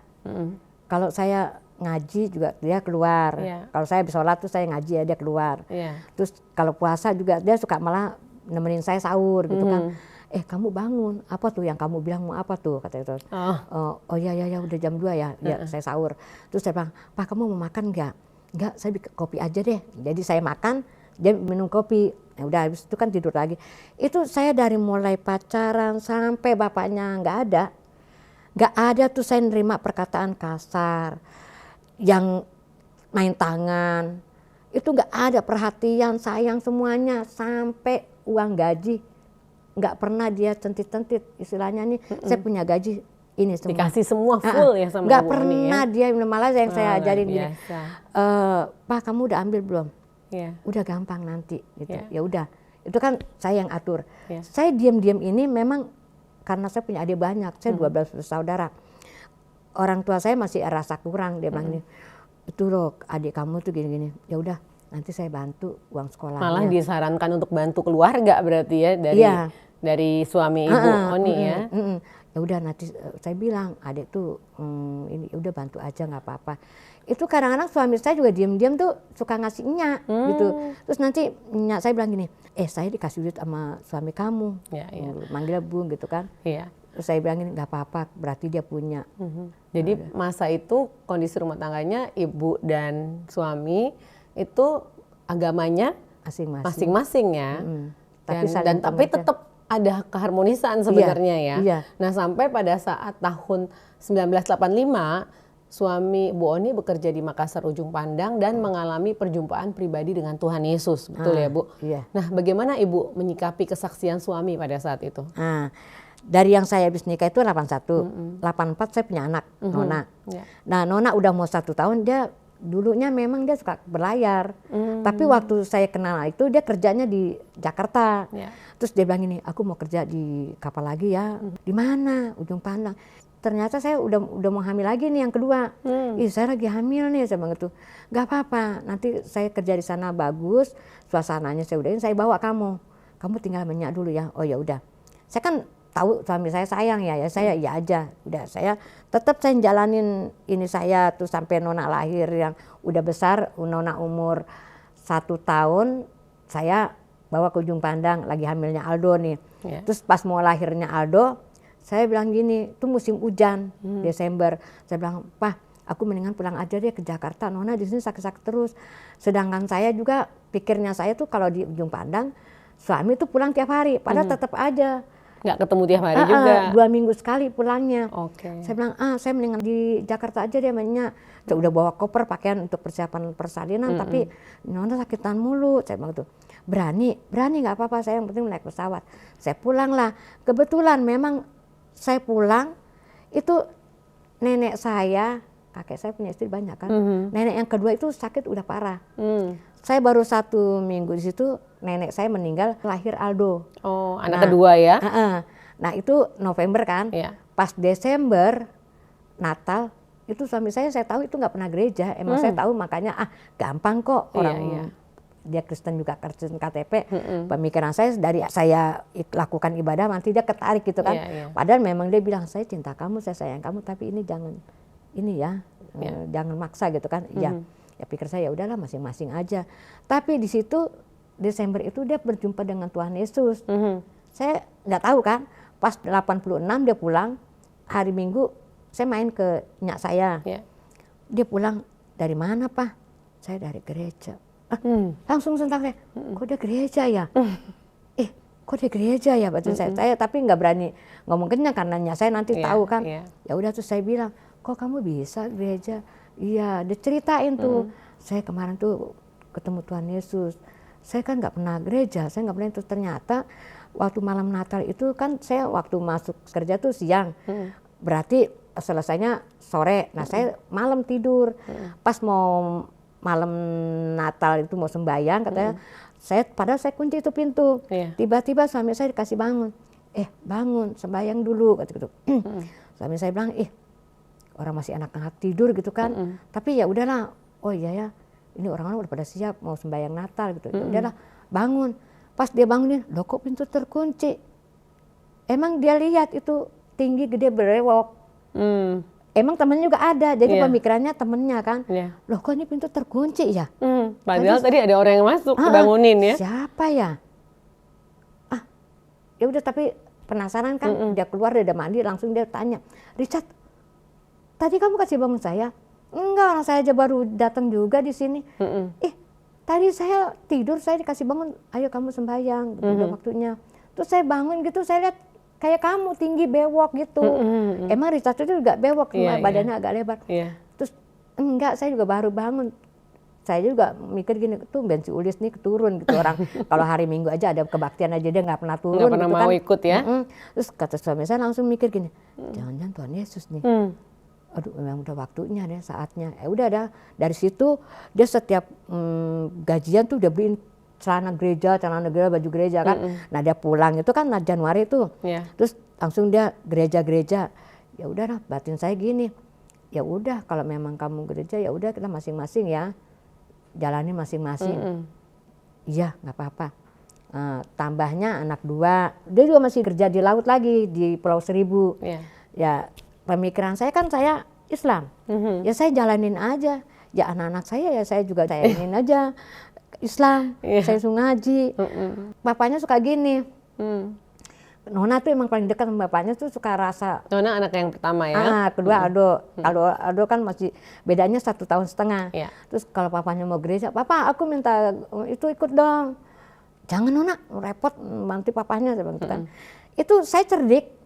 Kalau saya ngaji juga dia keluar. Kalau saya habis sholat tuh saya ngaji ya dia keluar. Terus kalau puasa juga dia suka malah nemenin saya sahur gitu kan. Kamu bangun, apa tuh yang kamu bilang mau apa tuh katanya terus. Oh ya udah jam 2 ya, saya sahur. Terus saya bilang, Pak kamu mau makan nggak? Nggak, saya bikin kopi aja deh. Jadi saya makan, dia minum kopi. Ya udah habis itu kan tidur lagi. Itu saya dari mulai pacaran sampai bapaknya nggak ada tuh saya nerima perkataan kasar, yang main tangan. Itu nggak ada, perhatian, sayang semuanya sampai uang gaji. Nggak pernah dia centit-centit istilahnya nih, saya punya gaji ini semua. Dikasih semua full ya sama nggak Ibu pernah Oni ya? dia, malah yang saya ajarin gini, biasa. Pak kamu udah ambil belum? Udah gampang nanti gitu. Ya udah, itu kan saya yang atur. Saya diam-diam ini memang karena saya punya adik banyak, saya 12 bersaudara. Orang tua saya masih rasa kurang, dia bilang ini, itu loh adik kamu tuh gini-gini. Ya udah, nanti saya bantu uang sekolahnya. Malah disarankan untuk bantu keluarga berarti ya dari suami Ibu Oni ya. Ya udah nanti saya bilang adik tuh ini udah bantu aja nggak apa-apa. Itu kadang-kadang suami saya juga diam-diam tuh suka ngasih nyak gitu. Terus nanti nyak saya bilang gini, saya dikasih duit sama suami kamu, manggilnya Bung gitu kan. Terus saya bilang gini, nggak apa-apa, berarti dia punya. Jadi masa itu kondisi rumah tangganya Ibu dan suami itu agamanya masing-masing ya. Tapi tetap ada keharmonisan sebenarnya ya. Nah sampai pada saat tahun 1985 suami Bu Oni bekerja di Makassar Ujung Pandang dan mengalami perjumpaan pribadi dengan Tuhan Yesus, betul ya Bu? Nah bagaimana Ibu menyikapi kesaksian suami pada saat itu? Dari yang saya habis nikah itu 81, 84 saya punya anak, Nona. Nah Nona udah mau 1 tahun, dia dulunya memang dia suka berlayar. Tapi waktu saya kenal itu dia kerjanya di Jakarta. Terus dia bilang ini, aku mau kerja di kapal lagi ya. Di mana? Ujung Pandang. Ternyata saya udah mau hamil lagi nih yang kedua. Saya lagi hamil nih, saya bilang gitu. Gak apa-apa, nanti saya kerja di sana bagus, suasananya saya udahin, saya bawa kamu. Kamu tinggal menyak dulu ya. Oh ya udah. Saya kan tahu suami saya sayang ya saya ya aja. Udah saya tetap saya jalanin ini saya tuh sampai Nona lahir yang udah besar, Nona umur 1 tahun, saya bawa ke Ujung Pandang lagi hamilnya Aldo nih. Terus pas mau lahirnya Aldo, saya bilang gini, itu musim hujan, Desember. Saya bilang, Pak, aku mendingan pulang aja deh ke Jakarta. Nona di sini sakit-sakit terus. Sedangkan saya juga pikirnya saya tuh kalau di Ujung Pandang, suami tuh pulang tiap hari, padahal tetap aja. Nggak ketemu tiap hari juga? 2 minggu sekali pulangnya. Saya bilang, saya mendingan di Jakarta aja deh mainnya. Saya udah bawa koper pakaian untuk persiapan persalinan, tapi Nona sakitan mulu. Saya bilang tuh, berani nggak apa-apa, saya yang penting naik pesawat. Saya pulang lah. Kebetulan memang saya pulang, itu nenek saya, kakek saya punya istri banyak kan. Nenek yang kedua itu sakit udah parah. Saya baru 1 minggu di situ, nenek saya meninggal, lahir Aldo. Oh, anak kedua ya? Nah itu November kan, pas Desember, Natal, itu suami saya tahu itu nggak pernah gereja. Emang saya tahu makanya gampang kok orang dia Kristen juga, Kristen KTP. Pemikiran saya dari saya lakukan ibadah nanti dia ketarik gitu kan. Padahal memang dia bilang saya cinta kamu, saya sayang kamu, tapi ini jangan jangan maksa gitu kan. Ya pikir saya ya udahlah masing-masing aja. Tapi di situ Desember itu dia berjumpa dengan Tuhan Yesus. Saya nggak tahu kan. Pas 86 dia pulang, hari Minggu saya main ke nyak saya. Dia pulang, dari mana Pak? Saya dari gereja. Langsung sentak saya, kok dia gereja ya? Kok dia gereja ya? Batin saya tapi nggak berani ngomong kenyang karena nyak saya nanti tahu kan. Ya udah terus saya bilang, kok kamu bisa gereja? Iya, dia ceritain tuh. Saya kemarin tuh ketemu Tuhan Yesus. Saya kan nggak pernah gereja, saya nggak pernah itu. Ternyata waktu malam Natal itu kan saya waktu masuk kerja tuh siang. Berarti selesainya sore. Nah saya malam tidur. Pas mau malam Natal itu mau sembahyang katanya. Padahal saya kunci itu pintu. Tiba-tiba suami saya dikasih bangun. Bangun sembahyang dulu kata gitu. Suami saya bilang, orang masih anak-anak tidur gitu kan. Tapi ya udahlah. Oh iya ya, ini orang-orang udah pada siap mau sembahyang Natal gitu. Ya udahlah, bangun. Pas dia bangunin, loh kok pintu terkunci? Emang dia lihat itu tinggi, gede, berewok. Emang temennya juga ada, jadi pemikirannya temennya kan. Loh kok ini pintu terkunci ya? Padahal tadi ada orang yang masuk, bangunin ya. Siapa ya? Ya udah, tapi penasaran kan, dia keluar, dia udah mandi, langsung dia tanya, Richard, tadi kamu kasih bangun saya? Enggak, orang saya aja baru datang juga di sini. Tadi saya tidur, saya dikasih bangun, ayo kamu sembahyang, gitu, udah waktunya. Terus saya bangun gitu, saya lihat kayak kamu tinggi bewok gitu. Emang Richard itu juga bewok, badannya agak lebar. Terus enggak, saya juga baru bangun. Saya juga mikir gini, tuh si Ulis nih keturun gitu orang. Kalau hari Minggu aja ada kebaktian aja dia nggak pernah turun. Nggak pernah gitu mau kan. ikut ya. Terus kata suami saya langsung mikir gini, jangan-jangan Tuhan Yesus nih. Aduh, memang udah waktunya deh, saatnya. Udah dah, dari situ dia setiap gajian tuh udah beliin celana gereja, baju gereja kan. Nah dia pulang itu kan Januari tuh. Terus langsung dia gereja-gereja. Ya udah lah, batin saya gini. Ya udah, kalau memang kamu gereja ya udah kita masing-masing ya. Jalani masing-masing. Iya, nggak apa-apa. Tambahnya anak 2, dia juga masih kerja di laut lagi di Pulau Seribu. Ya pemikiran saya kan saya Islam, ya saya jalanin aja. Ya anak-anak saya ya saya juga jalanin aja Islam. Saya suka ngaji. Bapaknya suka gini. Nona tuh emang paling dekat sama bapaknya tuh suka rasa. Nona anak yang pertama ya? Kedua Aldo. Aldo kan masih bedanya 1,5 tahun. Terus kalau papanya mau gereja, papa aku minta itu ikut dong. Jangan Nona, repot nanti papanya gitu kan. Itu saya cerdik.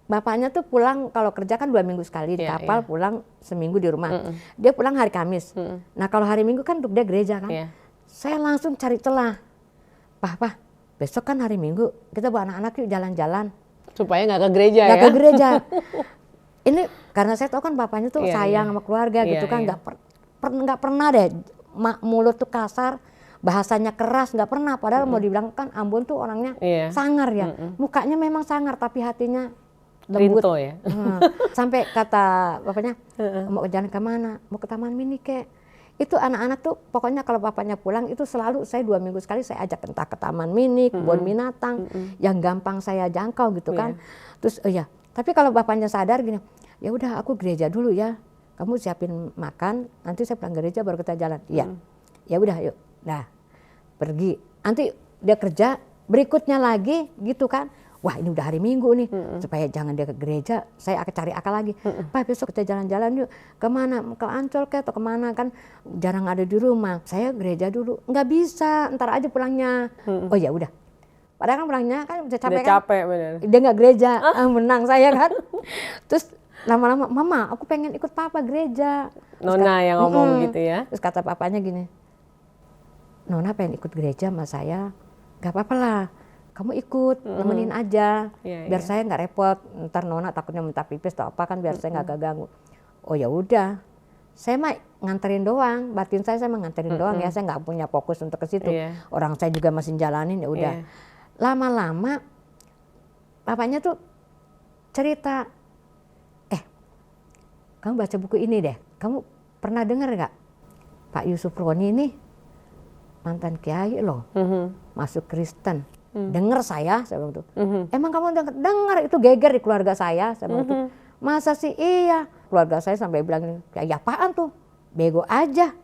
Bapaknya tuh pulang kalau kerja kan 2 minggu sekali di kapal, pulang seminggu di rumah. Dia pulang hari Kamis. Nah kalau hari Minggu kan untuk dia gereja kan. Saya langsung cari celah. Papa, besok kan hari Minggu, kita bawa anak-anak yuk jalan-jalan. Supaya nggak ke gereja ya? Nggak ke gereja. Ini karena saya tahu kan bapaknya tuh sayang sama keluarga gitu kan. Nggak pernah deh mulut tuh kasar, bahasanya keras, nggak pernah. Padahal mau dibilang kan Ambon tuh orangnya sangar ya. Mukanya memang sangar tapi hatinya lembut. Rinto ya. Sampai kata bapaknya, mau jalan kemana? Mau ke Taman Mini kek. Itu anak-anak tuh pokoknya kalau bapaknya pulang itu selalu saya 2 minggu sekali saya ajak entah ke Taman Mini, kebun binatang, yang gampang saya jangkau gitu kan. Terus tapi kalau bapaknya sadar gini, ya udah aku gereja dulu ya, kamu siapin makan, nanti saya pulang gereja baru kita jalan. Iya, ya udah yuk, nah pergi. Nanti dia kerja berikutnya lagi gitu kan. Wah ini udah hari Minggu nih, supaya jangan dia ke gereja, saya akan cari akal lagi. Pak besok kita jalan-jalan yuk, kemana? Ke Ancol kek atau kemana kan jarang ada di rumah. Saya gereja dulu, nggak bisa, ntar aja pulangnya. Oh ya udah. Padahal kan pulangnya kan udah capek kan. Capek bener. Dia nggak gereja, menang saya kan. Terus lama-lama, Mama aku pengen ikut Papa gereja. Nona yang ngomong gitu ya. Terus kata papanya gini, Nona pengen ikut gereja sama saya, nggak apa-apa lah. Kamu ikut, nemenin aja, biar saya nggak repot. Ntar Nona takutnya minta pipis atau apa kan, biar saya nggak ganggu. Oh ya udah, saya mah nganterin doang, batin saya mah nganterin doang ya, saya nggak punya fokus untuk ke situ. Orang saya juga masih jalanin ya udah. Lama-lama, papanya tuh cerita, kamu baca buku ini deh, kamu pernah dengar nggak? Pak Yusuf Roni ini mantan kiai loh, masuk Kristen. Dengar saya bilang tuh. Emang kamu dengar itu geger di keluarga saya bilang tuh. Masa sih iya, keluarga saya sampai bilang kiai apaan tuh, bego aja.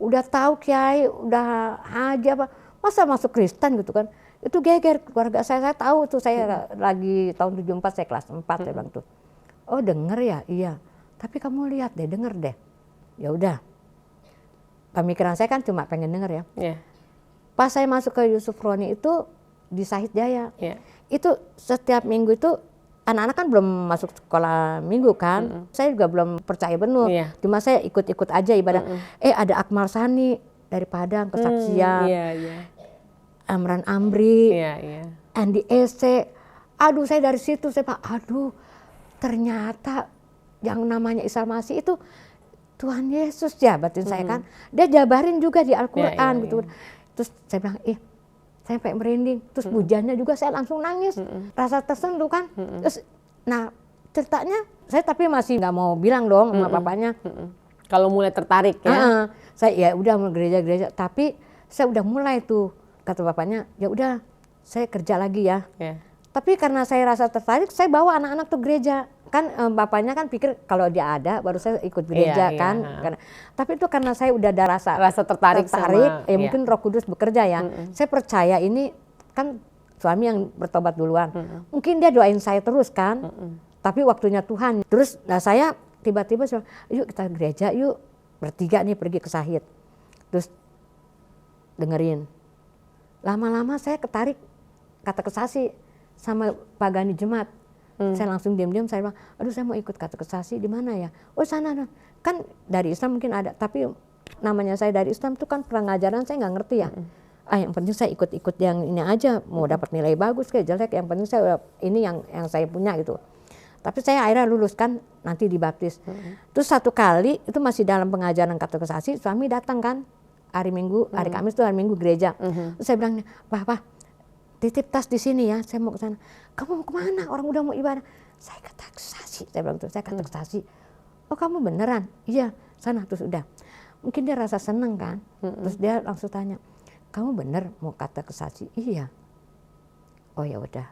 Udah tahu kiai, udah haji apa, masa masuk Kristen gitu kan. Itu geger keluarga saya tahu tuh, saya lagi tahun 74 saya kelas 4 saya bilang tuh. Oh denger ya, iya. Tapi kamu lihat deh, denger deh. Ya udah. Pemikiran saya kan cuma pengen denger ya. Pas saya masuk ke Yusuf Roni itu di Sahid Jaya. Itu setiap minggu itu anak-anak kan belum masuk sekolah minggu kan. Saya juga belum percaya penuh. Cuma saya ikut-ikut aja ibadah. Ada Akmal Sani dari Padang kesaksian. Amran Amri. Andi Ese. Aduh saya dari situ saya Pak, aduh ternyata yang namanya Isa Masih itu Tuhan Yesus ya batin saya kan. Dia jabarin juga di Al-Quran Iya. gitu. Terus saya bilang, saya sampai merinding. Terus pujiannya juga saya langsung nangis. Rasa tersentuh kan. Terus, nah ceritanya saya tapi masih nggak mau bilang dong sama papanya. Kalau mulai tertarik ya. Saya ya udah mau gereja-gereja. Tapi saya udah mulai tuh. Kata bapaknya, ya udah saya kerja lagi ya. Tapi karena saya rasa tertarik, saya bawa anak-anak tuh gereja. Kan bapaknya kan pikir kalau dia ada baru saya ikut gereja kan. Tapi itu karena saya udah ada rasa tertarik sama, mungkin Roh Kudus bekerja ya. Saya percaya ini kan suami yang bertobat duluan. Mungkin dia doain saya terus kan. Tapi waktunya Tuhan. Terus saya tiba-tiba yuk kita gereja yuk. Bertiga nih pergi ke Sahid. Terus dengerin. Lama-lama saya ketarik katekisasi sama Pak Gani Jemaat. Saya langsung diam-diam, saya bilang, aduh saya mau ikut katekisasi di mana ya? Oh sana, kan dari Islam mungkin ada, tapi namanya saya dari Islam itu kan pengajaran saya nggak ngerti ya. Yang penting saya ikut-ikut yang ini aja, mau dapat nilai bagus kayak jelek, yang penting saya ini yang saya punya gitu. Tapi saya akhirnya lulus kan, nanti dibaptis. Terus satu kali, itu masih dalam pengajaran katekisasi, suami datang kan, hari Minggu, hari Kamis itu hari Minggu gereja. Terus saya bilang, Pak, titip tas di sini ya, saya mau ke sana. Kamu mau kemana? Orang udah mau ibadah. Saya katekisasi, saya bilang tuh, saya katekisasi. Oh kamu beneran? Iya, sana terus udah. Mungkin dia rasa seneng kan, terus dia langsung tanya, kamu bener mau katekisasi? Iya. Oh ya udah.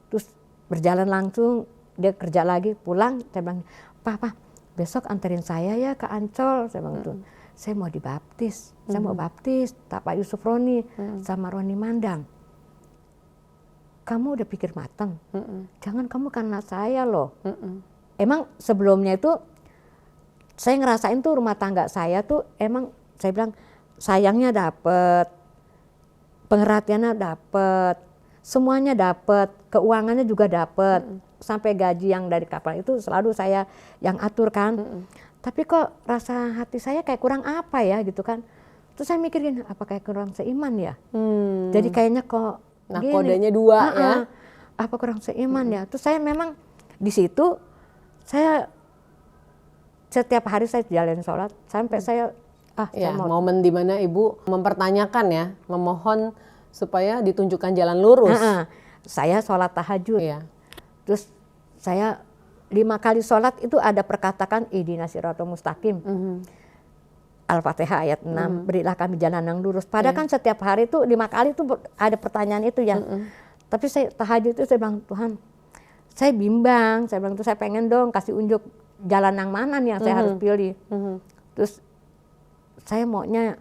Terus berjalan langsung, dia kerja lagi, pulang, saya bilang, Pak, besok anterin saya ya ke Ancol, saya bilang tuh. Saya mau dibaptis, saya mau baptis, Pak Yusuf Roni sama Roni Mandang. Kamu udah pikir matang, jangan kamu karena saya loh. Emang sebelumnya itu saya ngerasain tuh rumah tangga saya tuh emang saya bilang sayangnya dapet, pengertiannya dapet, semuanya dapet, keuangannya juga dapet, sampai gaji yang dari kapal itu selalu saya yang atur kan. Tapi kok rasa hati saya kayak kurang apa ya gitu kan. Terus saya mikirin apa kayak kurang seiman ya. Jadi kayaknya kok nah gini, kodenya dua ya. Apa kurang seiman ya. Terus saya memang di situ saya setiap hari saya jalan sholat sampai saya saya momen dimana ibu mempertanyakan ya, memohon supaya ditunjukkan jalan lurus. Saya sholat tahajud. Terus saya 5 kali sholat itu ada perkataan ihdinas siratal mustaqim. Al-Fatihah ayat 6, berilah kami jalan yang lurus. Padahal kan setiap hari itu 5 kali itu ada pertanyaan itu ya. Tapi saya tahajud itu saya bilang, Tuhan saya bimbang, saya bilang tuh saya pengen dong kasih unjuk jalan yang mana nih yang saya harus pilih. Terus saya maunya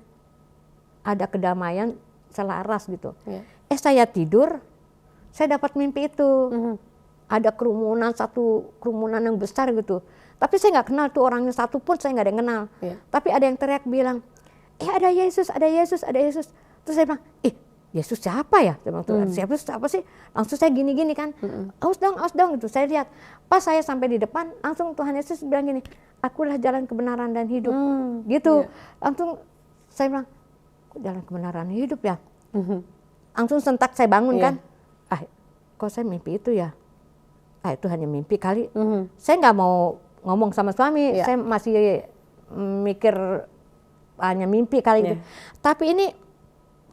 ada kedamaian selaras gitu. Saya tidur, saya dapat mimpi itu. Ada satu kerumunan yang besar gitu. Tapi saya nggak kenal tuh orangnya satu pun, saya nggak ada yang kenal. Tapi ada yang teriak bilang, ada Yesus, ada Yesus, ada Yesus. Terus saya bilang, Yesus siapa ya? Saya bilang, siapa sih? Langsung saya gini-gini kan, awas dong gitu. Saya lihat, pas saya sampai di depan, langsung Tuhan Yesus bilang gini, akulah jalan kebenaran dan hidup. Gitu. Langsung saya bilang, jalan kebenaran hidup ya? Langsung sentak saya bangun kan, kok saya mimpi itu ya? Itu hanya mimpi kali. Saya nggak mau ngomong sama suami, saya masih mikir hanya mimpi kali gitu. Tapi ini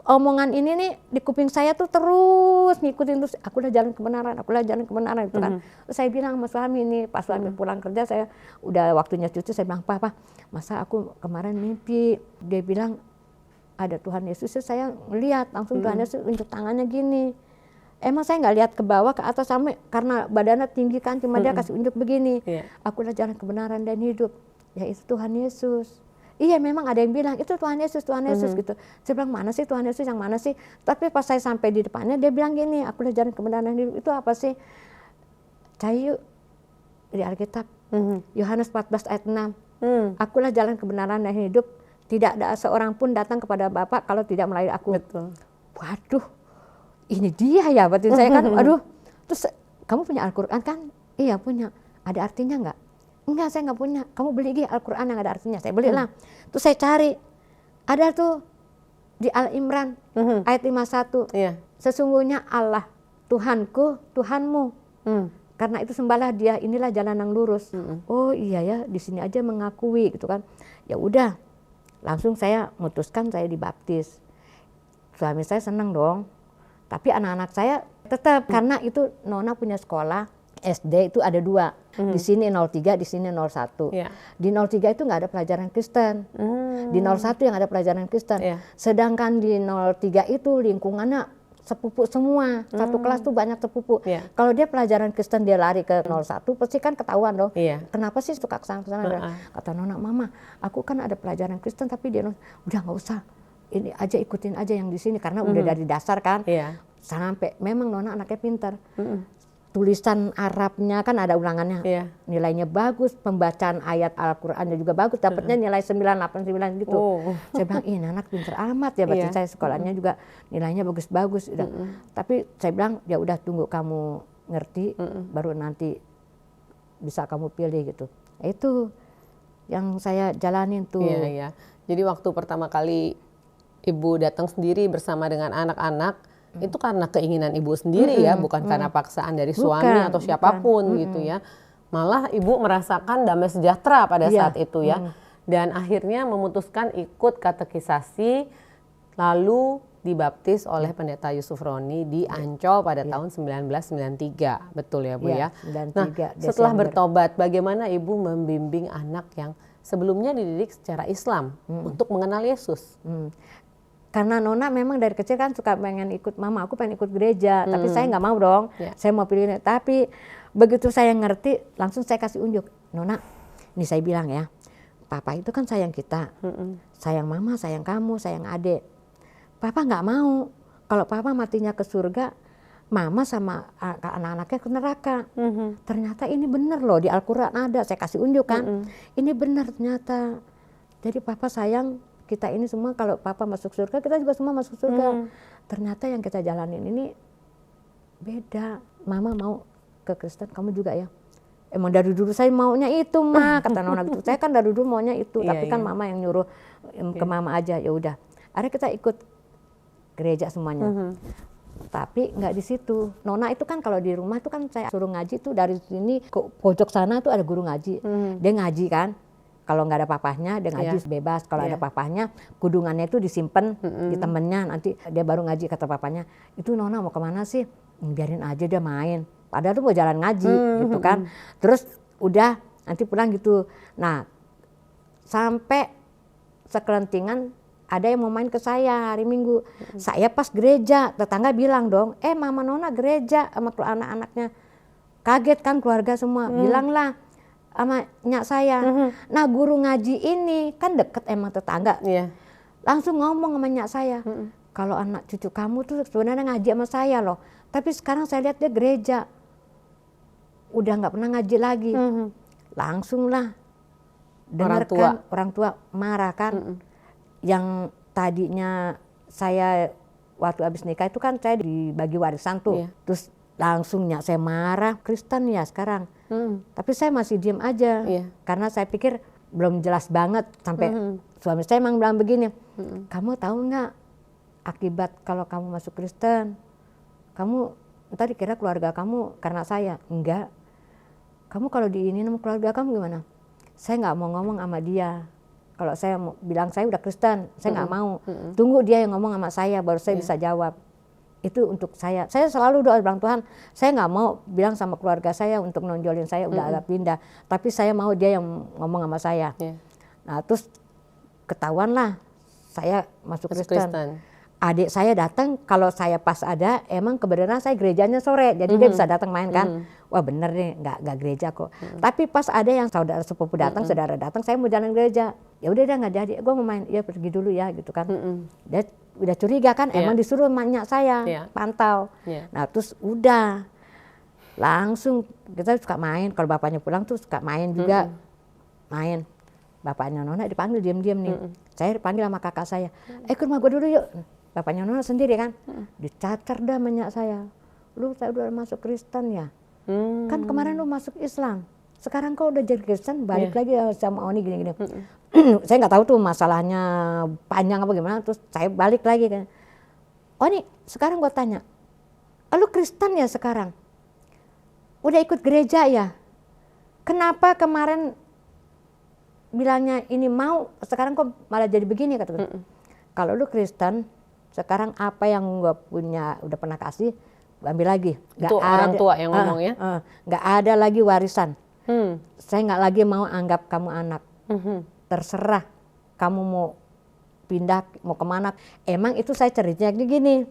omongan ini nih di kuping saya tuh terus ngikutin terus, akulah jalan kebenaran itu kan. Terus saya bilang sama suami ini, pas suami pulang kerja saya udah waktunya cuci, saya bilang, Pak, masa aku kemarin mimpi. Dia bilang ada Tuhan Yesus, saya melihat langsung Tuhan Yesus unjuk tangannya gini. Emang saya nggak lihat ke bawah, ke atas sampai karena badannya tinggi kan, cuma dia kasih unjuk begini. Akulah jalan kebenaran dan hidup. Ya itu Tuhan Yesus. Iya memang ada yang bilang itu Tuhan Yesus gitu. Saya bilang mana sih Tuhan Yesus yang mana sih? Tapi pas saya sampai di depannya dia bilang gini, akulah jalan kebenaran dan hidup. Itu apa sih? Cari yuk di Alkitab. Yohanes 14 ayat 6. Akulah jalan kebenaran dan hidup. Tidak ada seorang pun datang kepada Bapa kalau tidak melalui aku. Waduh. Ini dia ya, berarti saya kan, aduh, terus kamu punya Al-Quran kan? Iya punya, ada artinya nggak? Enggak, saya nggak punya. Kamu beli Al-Quran yang ada artinya, saya belilah. Terus saya cari, ada tuh di Al-Imran ayat 51. Sesungguhnya Allah, Tuhanku, Tuhanmu. karena itu sembahlah dia, inilah jalan yang lurus. Oh iya ya, di sini aja mengakui gitu kan. Ya udah, langsung saya memutuskan saya dibaptis. Suami saya senang dong, tapi anak-anak saya tetap karena itu Nona punya sekolah SD itu ada 2, di sini 03, di sini 01. Di 03 itu nggak ada pelajaran Kristen, di 01 yang ada pelajaran Kristen. Sedangkan di 03 itu lingkungannya sepupu semua, satu kelas tuh banyak sepupu. Kalau dia pelajaran Kristen dia lari ke 01, pasti kan ketahuan dong. Kenapa sih suka kesana? Kata Nona, Mama, aku kan ada pelajaran Kristen tapi dia udah nggak usah. Ini aja ikutin aja yang di sini karena udah dari dasar kan. Sampai memang Nona anaknya pintar. Tulisan Arabnya kan ada ulangannya. Nilainya bagus, pembacaan ayat Al-Qur'annya juga bagus, dapatnya nilai 989 gitu. Saya bilang, ini anak pintar amat ya, berarti saya sekolahnya juga nilainya bagus-bagus. Tapi saya bilang, ya udah tunggu kamu ngerti, baru nanti bisa kamu pilih gitu. Itu yang saya jalanin tuh. Jadi waktu pertama kali Ibu datang sendiri bersama dengan anak-anak, itu karena keinginan Ibu sendiri ya, bukan karena paksaan dari suami atau siapapun gitu ya. Malah Ibu merasakan damai sejahtera pada saat itu ya. Dan akhirnya memutuskan ikut katekisasi, lalu dibaptis oleh Pendeta Yusuf Roni di Ancol pada tahun 1993. Betul ya Bu ya? Nah, setelah bertobat, bagaimana Ibu membimbing anak yang sebelumnya dididik secara Islam untuk mengenal Yesus? Karena Nona memang dari kecil kan suka pengen ikut Mama, aku pengen ikut gereja, tapi saya nggak mau dong, saya mau pilih ini. Tapi begitu saya ngerti, langsung saya kasih unjuk, Nona, ini saya bilang ya, Papa itu kan sayang kita, sayang Mama, sayang kamu, sayang adik. Papa nggak mau, kalau Papa matinya ke surga, Mama sama anak-anaknya ke neraka. Ternyata ini benar loh, di Al-Quran ada, saya kasih unjuk kan, ini benar ternyata. Jadi Papa sayang kita ini semua, kalau Papa masuk surga, kita juga semua masuk surga. Ternyata yang kita jalanin ini beda. Mama mau ke Kristen, kamu juga ya? Emang dari dulu saya maunya itu, Ma, kata Nona gitu. Saya kan dari dulu maunya itu, tapi kan Mama yang nyuruh ke Mama aja. Ya udah, akhirnya kita ikut gereja semuanya. Tapi nggak di situ. Nona itu kan kalau di rumah itu kan saya suruh ngaji tuh, dari sini ke pojok sana tuh ada guru ngaji. Dia ngaji kan. Kalau nggak ada papahnya, dia ngaji bebas. Kalau ada papahnya, kudungannya itu disimpan di temennya. Nanti dia baru ngaji, kata papanya. Itu Nona mau kemana sih? Biarin aja dia main. Padahal tuh mau jalan ngaji gitu kan. Terus udah nanti pulang gitu. Nah sampai sekelentingan ada yang mau main ke saya hari Minggu. Saya pas gereja, tetangga bilang dong, Mama Nona gereja sama anak-anaknya. Kaget kan keluarga semua, bilanglah sama nyak saya. Nah guru ngaji ini kan deket emang tetangga. Langsung ngomong sama nyak saya, kalau anak cucu kamu tuh sebenarnya ngaji sama saya loh. Tapi sekarang saya lihat dia gereja, udah nggak pernah ngaji lagi. Langsung lah dengarkan orang tua marah kan. Yang tadinya saya waktu habis nikah itu kan saya dibagi warisan tuh. Terus langsung nyak saya marah, Kristen ya sekarang. Tapi saya masih diam aja, karena saya pikir belum jelas banget. Sampai suami saya emang bilang begini, kamu tahu nggak akibat kalau kamu masuk Kristen? Kamu ntar dikira keluarga kamu karena saya. Enggak, kamu kalau diinin sama keluarga kamu gimana? Saya nggak mau ngomong sama dia. Kalau saya mau bilang saya udah Kristen, saya nggak mau. Tunggu dia yang ngomong sama saya, baru saya bisa jawab. Itu untuk saya selalu doa bilang, Tuhan, saya nggak mau bilang sama keluarga saya untuk nonjolin saya udah agak pindah, tapi saya mau dia yang ngomong sama saya. Nah terus ketahuan lah saya masuk Kristen. Adik saya datang, kalau saya pas ada, emang kebenaran saya gerejanya sore, jadi dia bisa datang main kan. Wah bener nih, nggak gereja kok. Tapi pas ada yang saudara sepupu datang, saudara datang, saya mau jalan gereja. Ya udah dia nggak jadi, gue mau main, ya pergi dulu ya gitu kan. Dia udah curiga kan, emang disuruh emaknya saya pantau. Nah terus udah langsung kita suka main, kalau bapaknya pulang tuh suka main juga, main. Bapaknya Nona dipanggil diam-diam nih, saya dipanggil sama kakak saya, ke rumah gue dulu yuk. Bapaknya Nona sendiri kan, dicacar dah minyak saya, lu saya udah masuk Kristen ya, kan kemarin lu masuk Islam, sekarang kau udah jadi Kristen, balik lagi sama Oni gini-gini. Saya nggak tahu tuh masalahnya panjang apa gimana, terus saya balik lagi kan, Oni sekarang gue tanya, lu Kristen ya sekarang? udah ikut gereja ya, kenapa kemarin bilangnya ini mau, sekarang kok malah jadi begini, kata. Kalau lu Kristen, sekarang apa yang gua punya udah pernah kasih, gua ambil lagi. Itu orang tua yang ngomong ya? Nggak ada lagi warisan. Saya nggak lagi mau anggap kamu anak. Terserah kamu mau pindah, mau kemana. Emang itu saya ceritanya gini,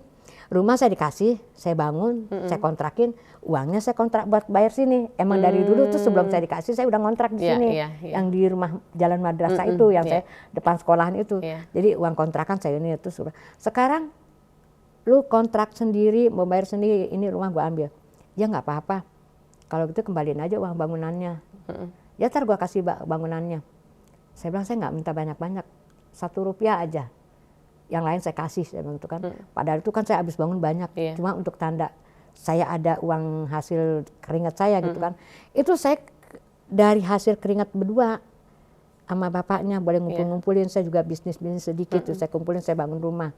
rumah saya dikasih, saya bangun, saya kontrakin, uangnya saya kontrak buat bayar sini. Emang dari dulu tuh sebelum saya dikasih, saya udah ngontrak di sini. Yang di rumah Jalan Madrasah itu, yang saya depan sekolahan itu. Jadi uang kontrakan saya ini itu sudah. Sekarang lu kontrak sendiri, mau bayar sendiri, ini rumah gua ambil. Ya nggak apa-apa. Kalau gitu kembaliin aja uang bangunannya. Ya ntar gua kasih bangunannya. Saya bilang saya nggak minta banyak-banyak, Rp1 aja. Yang lain saya kasih, saya bilang itu kan. Padahal itu kan saya habis bangun banyak, cuma untuk tanda saya ada uang hasil keringat saya gitu kan. Itu saya dari hasil keringat berdua sama bapaknya, boleh ngumpul-ngumpulin, saya juga bisnis sedikit tuh saya kumpulin, saya bangun rumah.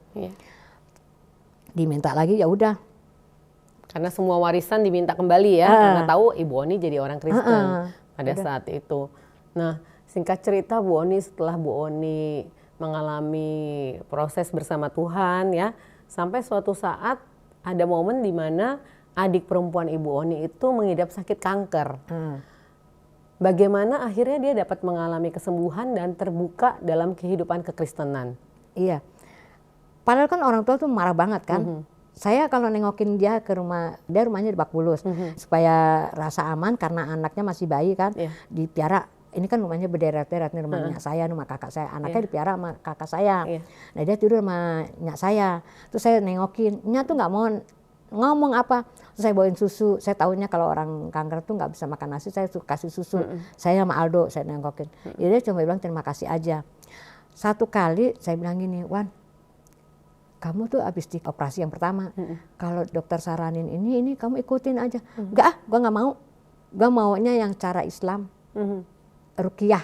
Diminta lagi ya udah. Karena semua warisan diminta kembali ya, karena tahu Ibu Oni jadi orang Kristen pada saat itu. Nah, singkat cerita Bu Oni, setelah Bu Oni mengalami proses bersama Tuhan ya, sampai suatu saat ada momen di mana adik perempuan Ibu Oni itu mengidap sakit kanker. Bagaimana akhirnya dia dapat mengalami kesembuhan dan terbuka dalam kehidupan kekristenan? Iya, padahal kan orang tua tuh marah banget kan. Saya kalau nengokin dia ke rumah, dia rumahnya di Bakbulus, supaya rasa aman karena anaknya masih bayi kan, dipiara. Ini kan rumahnya berderet-deret, nih rumahnya saya, rumah kakak saya, anaknya dipiara sama kakak saya. Nah dia tidur sama nyak saya, terus saya nengokin, nyak tuh nggak mau ngomong apa, terus saya bawain susu. Saya tahunya kalau orang kanker tuh nggak bisa makan nasi, saya kasih susu. Saya sama Aldo saya nengokin, jadi dia cuma bilang terima kasih aja. Satu kali saya bilang gini, Wan, kamu tuh abis di operasi yang pertama, kalau dokter saranin ini kamu ikutin aja. Enggak, gua nggak mau, gua maunya yang cara Islam. Ruqyah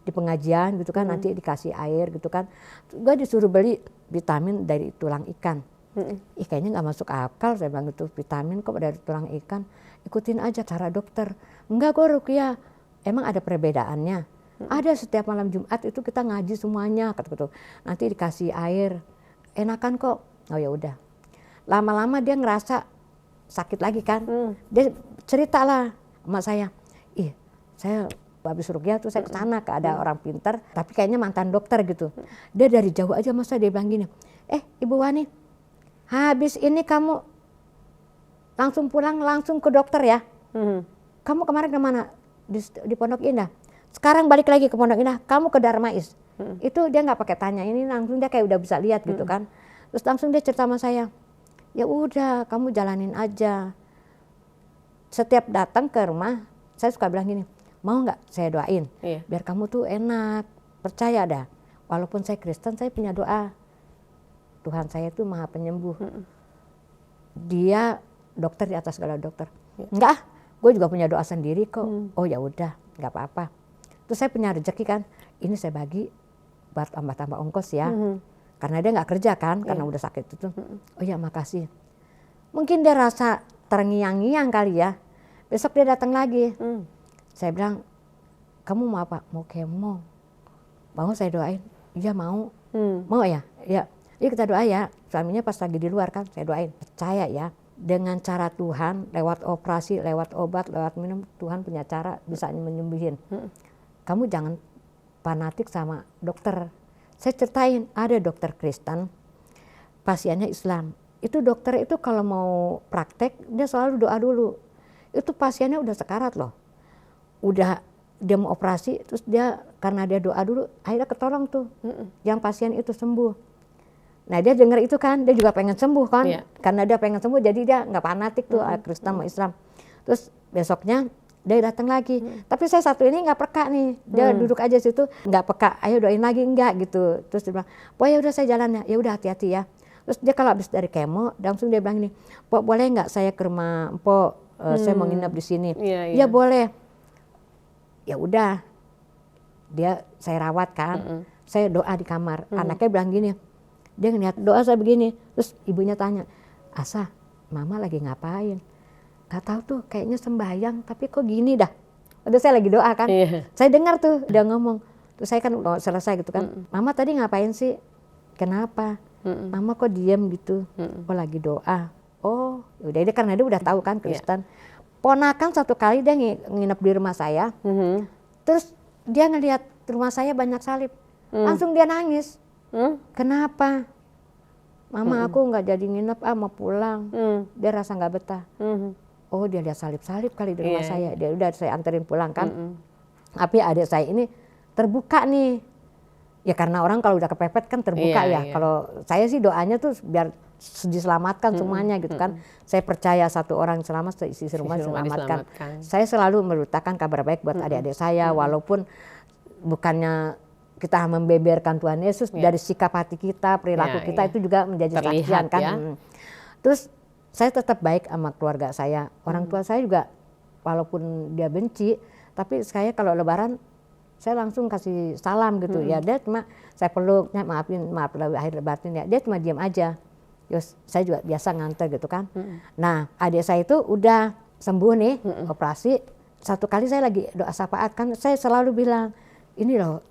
di pengajian gitu kan, nanti dikasih air gitu kan. Gue disuruh beli vitamin dari tulang ikan. Ih kayaknya nggak masuk akal, saya bilang gitu, vitamin kok dari tulang ikan, ikutin aja cara dokter. Enggak, gue ruqyah. Emang ada perbedaannya? Ada, setiap malam Jumat itu kita ngaji semuanya, kata gitu. Nanti dikasih air, enakan kok. Oh ya udah. Lama-lama dia ngerasa sakit lagi kan. Dia ceritalah sama saya, ih saya habis ruqyah tuh saya kesana, ada orang pintar tapi kayaknya mantan dokter gitu. Dia dari jauh aja masa dia bilang gini, Ibu Wani, habis ini kamu langsung pulang langsung ke dokter ya. Kamu kemarin kemana? Di Pondok Indah. Sekarang balik lagi ke Pondok Indah, kamu ke Darmais. Itu dia nggak pakai tanya, ini langsung dia kayak udah bisa lihat gitu kan. Terus langsung dia cerita sama saya, ya udah kamu jalanin aja. Setiap datang ke rumah saya suka bilang gini, mau nggak saya doain, biar kamu tuh enak, percaya dah. Walaupun saya Kristen, saya punya doa. Tuhan saya itu maha penyembuh. Dia dokter di atas segala dokter. Enggak, gue juga punya doa sendiri kok. Oh ya udah, nggak apa-apa. Terus saya punya rezeki kan, ini saya bagi buat tambah-tambah ongkos ya. Karena dia nggak kerja kan, karena udah sakit itu. Oh ya makasih. Mungkin dia rasa terngiang-ngiang kali ya. Besok dia datang lagi. Saya bilang, kamu mau apa? Mau kemo. Mau saya doain? Iya mau. Mau ya? Ya. Yuk kita doa ya. Suaminya pas lagi di luar kan, saya doain. Percaya ya, dengan cara Tuhan, lewat operasi, lewat obat, lewat minum, Tuhan punya cara bisa menyembuhin. Kamu jangan fanatik sama dokter. Saya ceritain, ada dokter Kristen, pasiennya Islam. Itu dokter itu kalau mau praktek, dia selalu doa dulu. Itu pasiennya udah sekarat loh. Udah dia mau operasi, terus dia karena dia doa dulu, akhirnya ketolong tuh, yang pasien itu sembuh. Nah dia dengar itu kan, dia juga pengen sembuh kan, karena dia pengen sembuh, jadi dia nggak fanatik tuh Kristen sama Islam. Terus besoknya dia datang lagi, tapi saya satu ini nggak peka nih, dia duduk aja situ, nggak peka, ayo doain lagi enggak gitu. Terus dia bilang, ya udah saya jalan ya udah hati-hati ya. Terus dia kalau habis dari kemo, langsung dia bilang nih, Pok boleh nggak saya ke rumah Pok, saya mau nginep di sini. Iya boleh. Ya udah, saya rawat kan, saya doa di kamar. Anaknya bilang gini, dia ngeliat doa saya begini, terus ibunya tanya, Asa, mama lagi ngapain? nggak tahu tuh kayaknya sembahyang tapi kok gini dah. Udah saya lagi doa kan, saya dengar tuh dia ngomong, terus saya kan udah selesai gitu kan, Mama tadi ngapain sih? Kenapa? Mama kok diem gitu? Oh lagi doa. Oh udah, dia karena dia udah tahu kan Kristen. Ponakan satu kali dia nginep di rumah saya, terus dia ngelihat rumah saya banyak salib, langsung dia nangis. Kenapa? Mama aku nggak jadi nginep, mau pulang. Dia rasa nggak betah. Oh dia lihat salib-salib kali di rumah saya. Dia udah saya anterin pulang kan. Tapi adik saya ini terbuka nih. Ya karena orang kalau udah kepepet kan terbuka ya. Kalau saya sih doanya tuh biar diselamatkan semuanya gitu kan. Saya percaya satu orang selamat, isi rumah diselamatkan. Saya selalu memberitakan kabar baik buat adik-adik saya, walaupun bukannya kita membeberkan Tuhan Yesus, dari sikap hati kita, perilaku kita itu juga menjadi saksian kan. Terus saya tetap baik sama keluarga saya. Orang tua saya juga walaupun dia benci, tapi saya kalau lebaran saya langsung kasih salam gitu ya. Dia cuma saya peluk, maaf lahir batin ya. Dia cuma diam aja. Terus saya juga biasa nganter gitu kan. Nah adik saya itu udah sembuh nih operasi. Satu kali saya lagi doa syafaat kan, saya selalu bilang ini loh,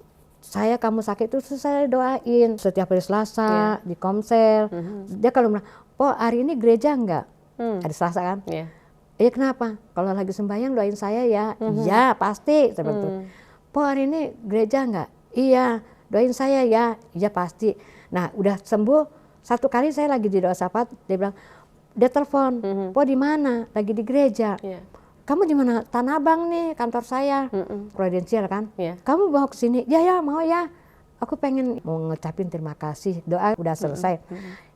kamu sakit itu saya doain setiap hari Selasa di Komsel. Dia kalau bilang, "Po hari ini gereja enggak?" Hari Selasa kan? Iya kenapa? Kalau lagi sembahyang doain saya ya. Iya pasti seperti itu. Po hari ini gereja enggak? Iya doain saya ya. Iya pasti. Nah udah sembuh, satu kali saya lagi di doa syafaat, dia bilang, dia telepon, Po di mana? Lagi di gereja. Kamu di mana? Tanah Abang nih, kantor saya, Prudensial kan. Kamu bawa ke sini? Ya mau ya. Aku pengen mau ngucapin terima kasih. Doa udah selesai.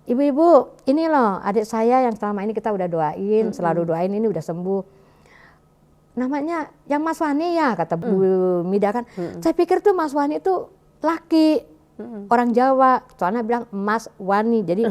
Ibu-ibu, ini loh adik saya yang selama ini kita udah doain, selalu doain, ini udah sembuh. Namanya yang Mas Wani ya, kata Bu Mida kan. Saya pikir tuh Mas Wani itu laki, orang Jawa. Soalnya bilang Mas Wani, jadi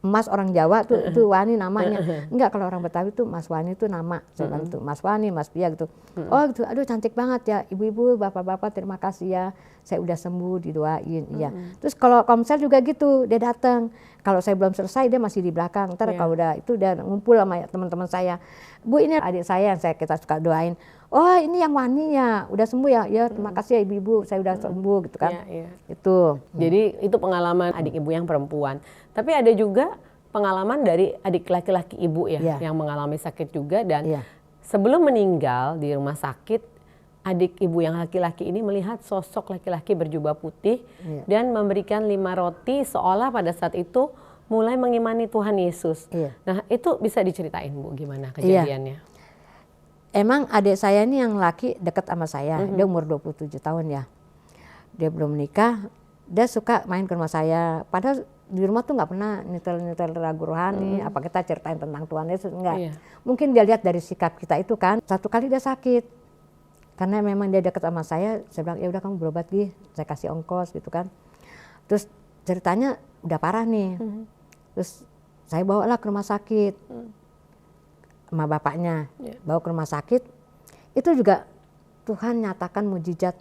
Mas orang Jawa tuh itu Wani namanya. Enggak, kalau orang Betawi tuh Mas Wani itu nama. Saya bilang tuh Mas Wani, Mas Pia gitu. Oh gitu, aduh cantik banget ya. Ibu-ibu, bapak-bapak terima kasih ya. Saya udah sembuh, didoain. Iya. Terus kalau Komsel juga gitu, dia datang. Kalau saya belum selesai dia masih di belakang. Ntar kalau udah itu udah ngumpul sama teman-teman saya. Bu ini adik saya yang kita suka doain. Oh ini yang Wani ya, udah sembuh ya. Ya terima kasih ya ibu-ibu, saya udah sembuh gitu kan. Itu. Jadi itu pengalaman adik ibu yang perempuan. Tapi ada juga pengalaman dari adik laki-laki ibu ya, yang mengalami sakit juga dan sebelum meninggal di rumah sakit, adik ibu yang laki-laki ini melihat sosok laki-laki berjubah putih dan memberikan 5 roti seolah pada saat itu mulai mengimani Tuhan Yesus. Nah itu bisa diceritain Bu gimana kejadiannya? Emang adik saya ini yang laki dekat sama saya, dia umur 27 tahun ya. Dia belum menikah, dia suka main ke rumah saya. Padahal di rumah tuh nggak pernah nyetel ragu rohani, apa kita ceritain tentang Tuhan Yesus, enggak. Mungkin dia lihat dari sikap kita itu kan. Satu kali dia sakit, karena memang dia dekat sama saya bilang ya udah kamu berobat Gi, saya kasih ongkos gitu kan. Terus ceritanya udah parah nih, terus saya bawalah ke rumah sakit sama bapaknya, bawa ke rumah sakit. Itu juga Tuhan nyatakan mujizat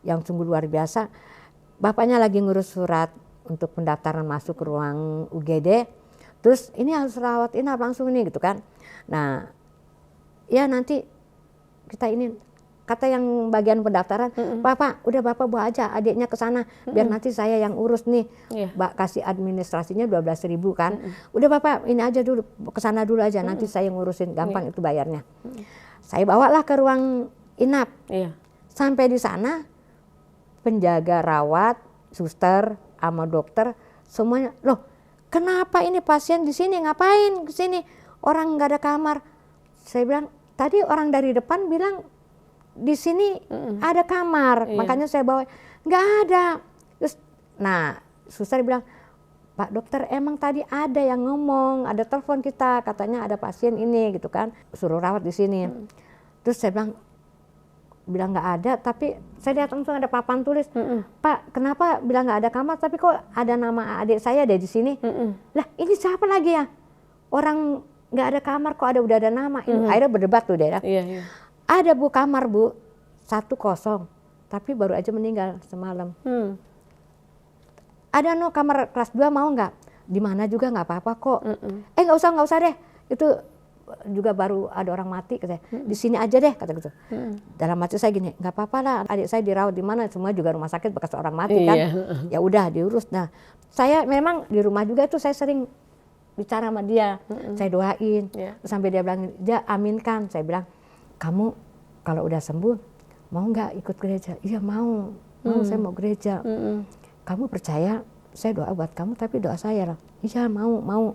yang sungguh luar biasa. Bapaknya lagi ngurus surat untuk pendaftaran masuk ke ruang UGD, terus ini harus rawat inap langsung nih gitu kan. Nah ya nanti kita ini kata yang bagian pendaftaran, Bapak udah Bapak bawa aja adiknya ke sana, biar nanti saya yang urus nih. Mbak kasih administrasinya 12.000 kan. Udah Bapak ini aja dulu, ke sana dulu aja, nanti saya ngurusin, gampang itu bayarnya. Saya bawalah ke ruang inap. Sampai di sana penjaga rawat, suster sama dokter semuanya, loh kenapa ini pasien di sini, ngapain ke sini, orang nggak ada kamar. Saya bilang tadi orang dari depan bilang di sini ada kamar, makanya saya bawa. Nggak ada. Terus nah suster bilang, Pak dokter emang tadi ada yang ngomong, ada telepon kita katanya ada pasien ini gitu kan, suruh rawat di sini. Terus saya bilang nggak ada, tapi saya lihat langsung ada papan tulis, Pak kenapa bilang nggak ada kamar, tapi kok ada nama adik saya ada di sini. Lah ini siapa lagi ya, orang nggak ada kamar kok udah ada nama. Akhirnya berdebat tuh dia. Ada Bu kamar Bu 1 kosong, tapi baru aja meninggal semalam. Ada no kamar kelas 2 mau nggak? Di mana juga nggak apa-apa kok. Nggak usah deh, itu juga baru ada orang mati, katanya. Di sini aja deh, kata gitu. Dalam hati saya gini, nggak apa-apa lah, adik saya dirawat di mana, semua juga rumah sakit bekas orang mati kan. Ya udah diurus. Nah, saya memang di rumah juga itu saya sering bicara sama dia, saya doain. Sampai dia bilang, dia aminkan. Saya bilang, kamu kalau udah sembuh mau nggak ikut gereja? Iya mau saya mau gereja. Kamu percaya saya doa buat kamu, tapi doa saya lah. Iya mau.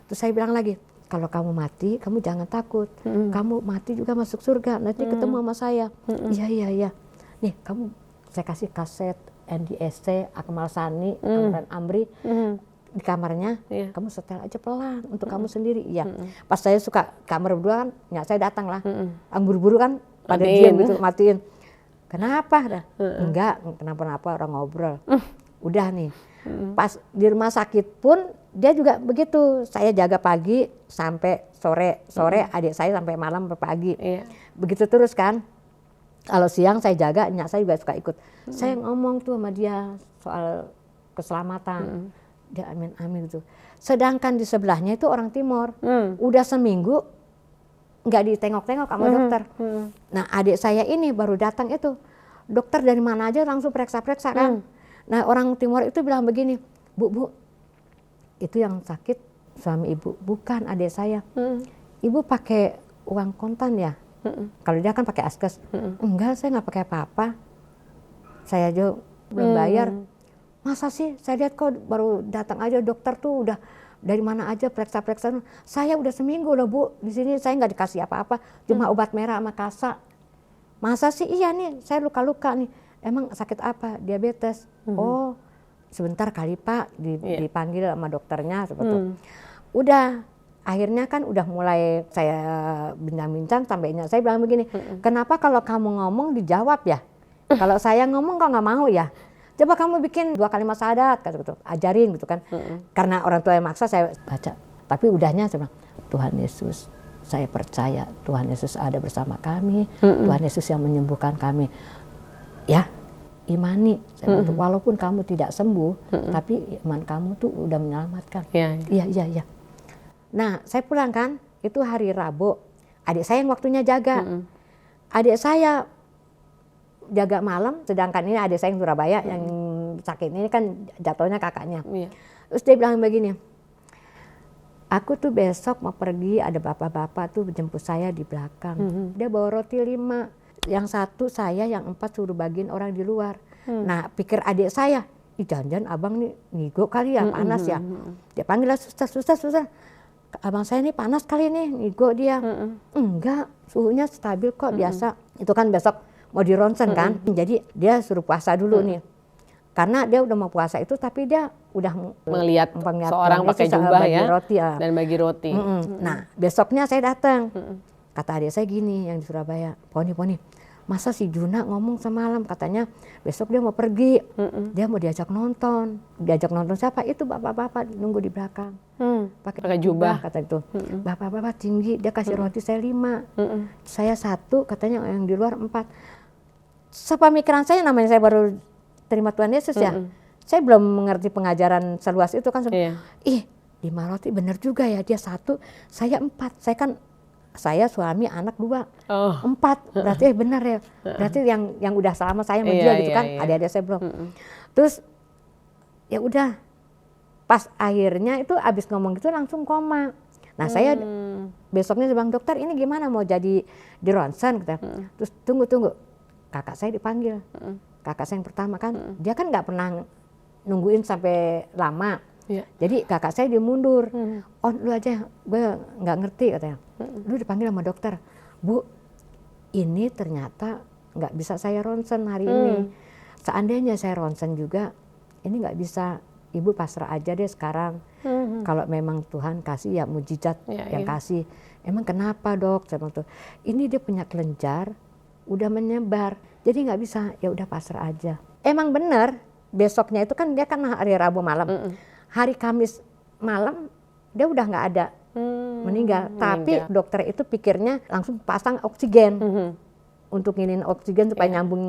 Terus saya bilang lagi, kalau kamu mati, kamu jangan takut. Kamu mati juga masuk surga. Nanti ketemu sama saya. Iya. Nih, saya kasih kaset NDSC, Akmal Sani, Amran Amri di kamarnya. Kamu setel aja pelan untuk kamu sendiri. Iya. Pas saya suka kamar berdua kan, saya datang lah. Buru-buru kan pada diam gitu, matiin. Kenapa? Enggak, kenapa-napa, orang ngobrol. Udah nih. Pas di rumah sakit pun dia juga begitu. Saya jaga pagi sampai sore adik saya sampai malam pagi. Begitu terus kan. Kalau siang saya jaga, nyak saya juga suka ikut. Saya ngomong tuh sama dia soal keselamatan. Dia amin gitu. Sedangkan di sebelahnya itu orang Timor. Udah seminggu nggak ditengok-tengok sama dokter. Nah, adik saya ini baru datang itu. Dokter dari mana aja langsung periksa-periksa kan. Nah, orang Timor itu bilang begini, Bu, itu yang sakit suami ibu, bukan adik saya. Ibu pakai uang kontan ya? Kalau dia kan pakai askes. Enggak, saya nggak pakai apa-apa. Saya aja belum bayar. Masa sih? Saya lihat kok baru datang aja dokter tuh udah dari mana aja periksa-periksa. Saya udah seminggu loh Bu, di sini saya nggak dikasih apa-apa, cuma obat merah sama kasa. Masa sih? Iya nih, saya luka-luka nih. Emang sakit apa? Diabetes. Oh, sebentar kali Pak, dipanggil sama dokternya seperti itu. Udah, akhirnya kan udah mulai saya bincang-bincang sampai saya bilang begini, kenapa kalau kamu ngomong dijawab ya? Kalau saya ngomong kok nggak mau ya? Coba kamu bikin 2 kalimat syahadat, kata gitu, ajarin gitu kan. Karena orang tua yang maksa saya baca. Tapi udahnya saya bilang, Tuhan Yesus, saya percaya Tuhan Yesus ada bersama kami, Tuhan Yesus yang menyembuhkan kami. Ya, imani. Walaupun kamu tidak sembuh, tapi iman kamu tuh udah menyelamatkan. Iya. Nah, saya pulang kan, itu hari Rabu. Adik saya yang waktunya jaga. Adik saya jaga malam, sedangkan ini adik saya yang Surabaya, yang sakit ini kan jatuhnya kakaknya. Terus dia bilang begini, aku tuh besok mau pergi, ada bapak-bapak tuh jemput saya di belakang. Dia bawa roti 5. Yang 1 saya, yang 4 suruh bagiin orang di luar. Nah, pikir adik saya, jangan-jangan abang nih ngigo kali ya, panas ya. Dia panggil lah, suster, abang saya nih panas kali nih, ngigo dia. Enggak, suhunya stabil kok, biasa. Itu kan besok mau di ronsen kan, jadi dia suruh puasa dulu nih. Karena dia udah mau puasa itu, tapi dia udah melihat seorang pakai jubah ya, roti, dan bagi roti. Nah, besoknya saya datang. Kata adik saya gini yang di Surabaya, Poni, masa si Juna ngomong semalam katanya besok dia mau pergi, dia mau diajak nonton siapa? Itu bapak-bapak nunggu di belakang, pakai jubah kata itu. Bapak-bapak tinggi, dia kasih roti saya 5, saya 1, katanya yang di luar 4. Sepemikiran saya, namanya saya baru terima Tuhan Yesus ya, saya belum mengerti pengajaran seluas itu kan. Ih, 5 roti bener juga ya, dia 1, saya 4, saya suami anak 2, 4, berarti benar ya, berarti yang udah selama saya sama dia gitu kan, adik-adik saya belum. Terus ya udah, pas akhirnya itu abis ngomong gitu langsung koma. Nah saya besoknya bilang, dokter ini gimana mau jadi di ronsen gitu. Terus tunggu, kakak saya dipanggil, kakak saya yang pertama kan, dia kan nggak pernah nungguin sampai lama. Jadi kakak saya dia mundur, lu aja, gue nggak ngerti katanya. Lu dipanggil sama dokter, Bu, ini ternyata nggak bisa saya ronsen hari ini. Seandainya saya ronsen juga, ini nggak bisa, Ibu pasrah aja deh sekarang. Kalau memang Tuhan kasih ya mujizat yang kasih. Emang kenapa dok? Saya bilang tuh, ini dia punya kelenjar, udah menyebar, jadi nggak bisa, ya udah pasrah aja. Emang bener, besoknya itu kan dia kan hari Rabu malam. Hari Kamis malam dia udah nggak ada, meninggal. Tapi dokter itu pikirnya langsung pasang oksigen untuk nginin oksigen supaya nyambung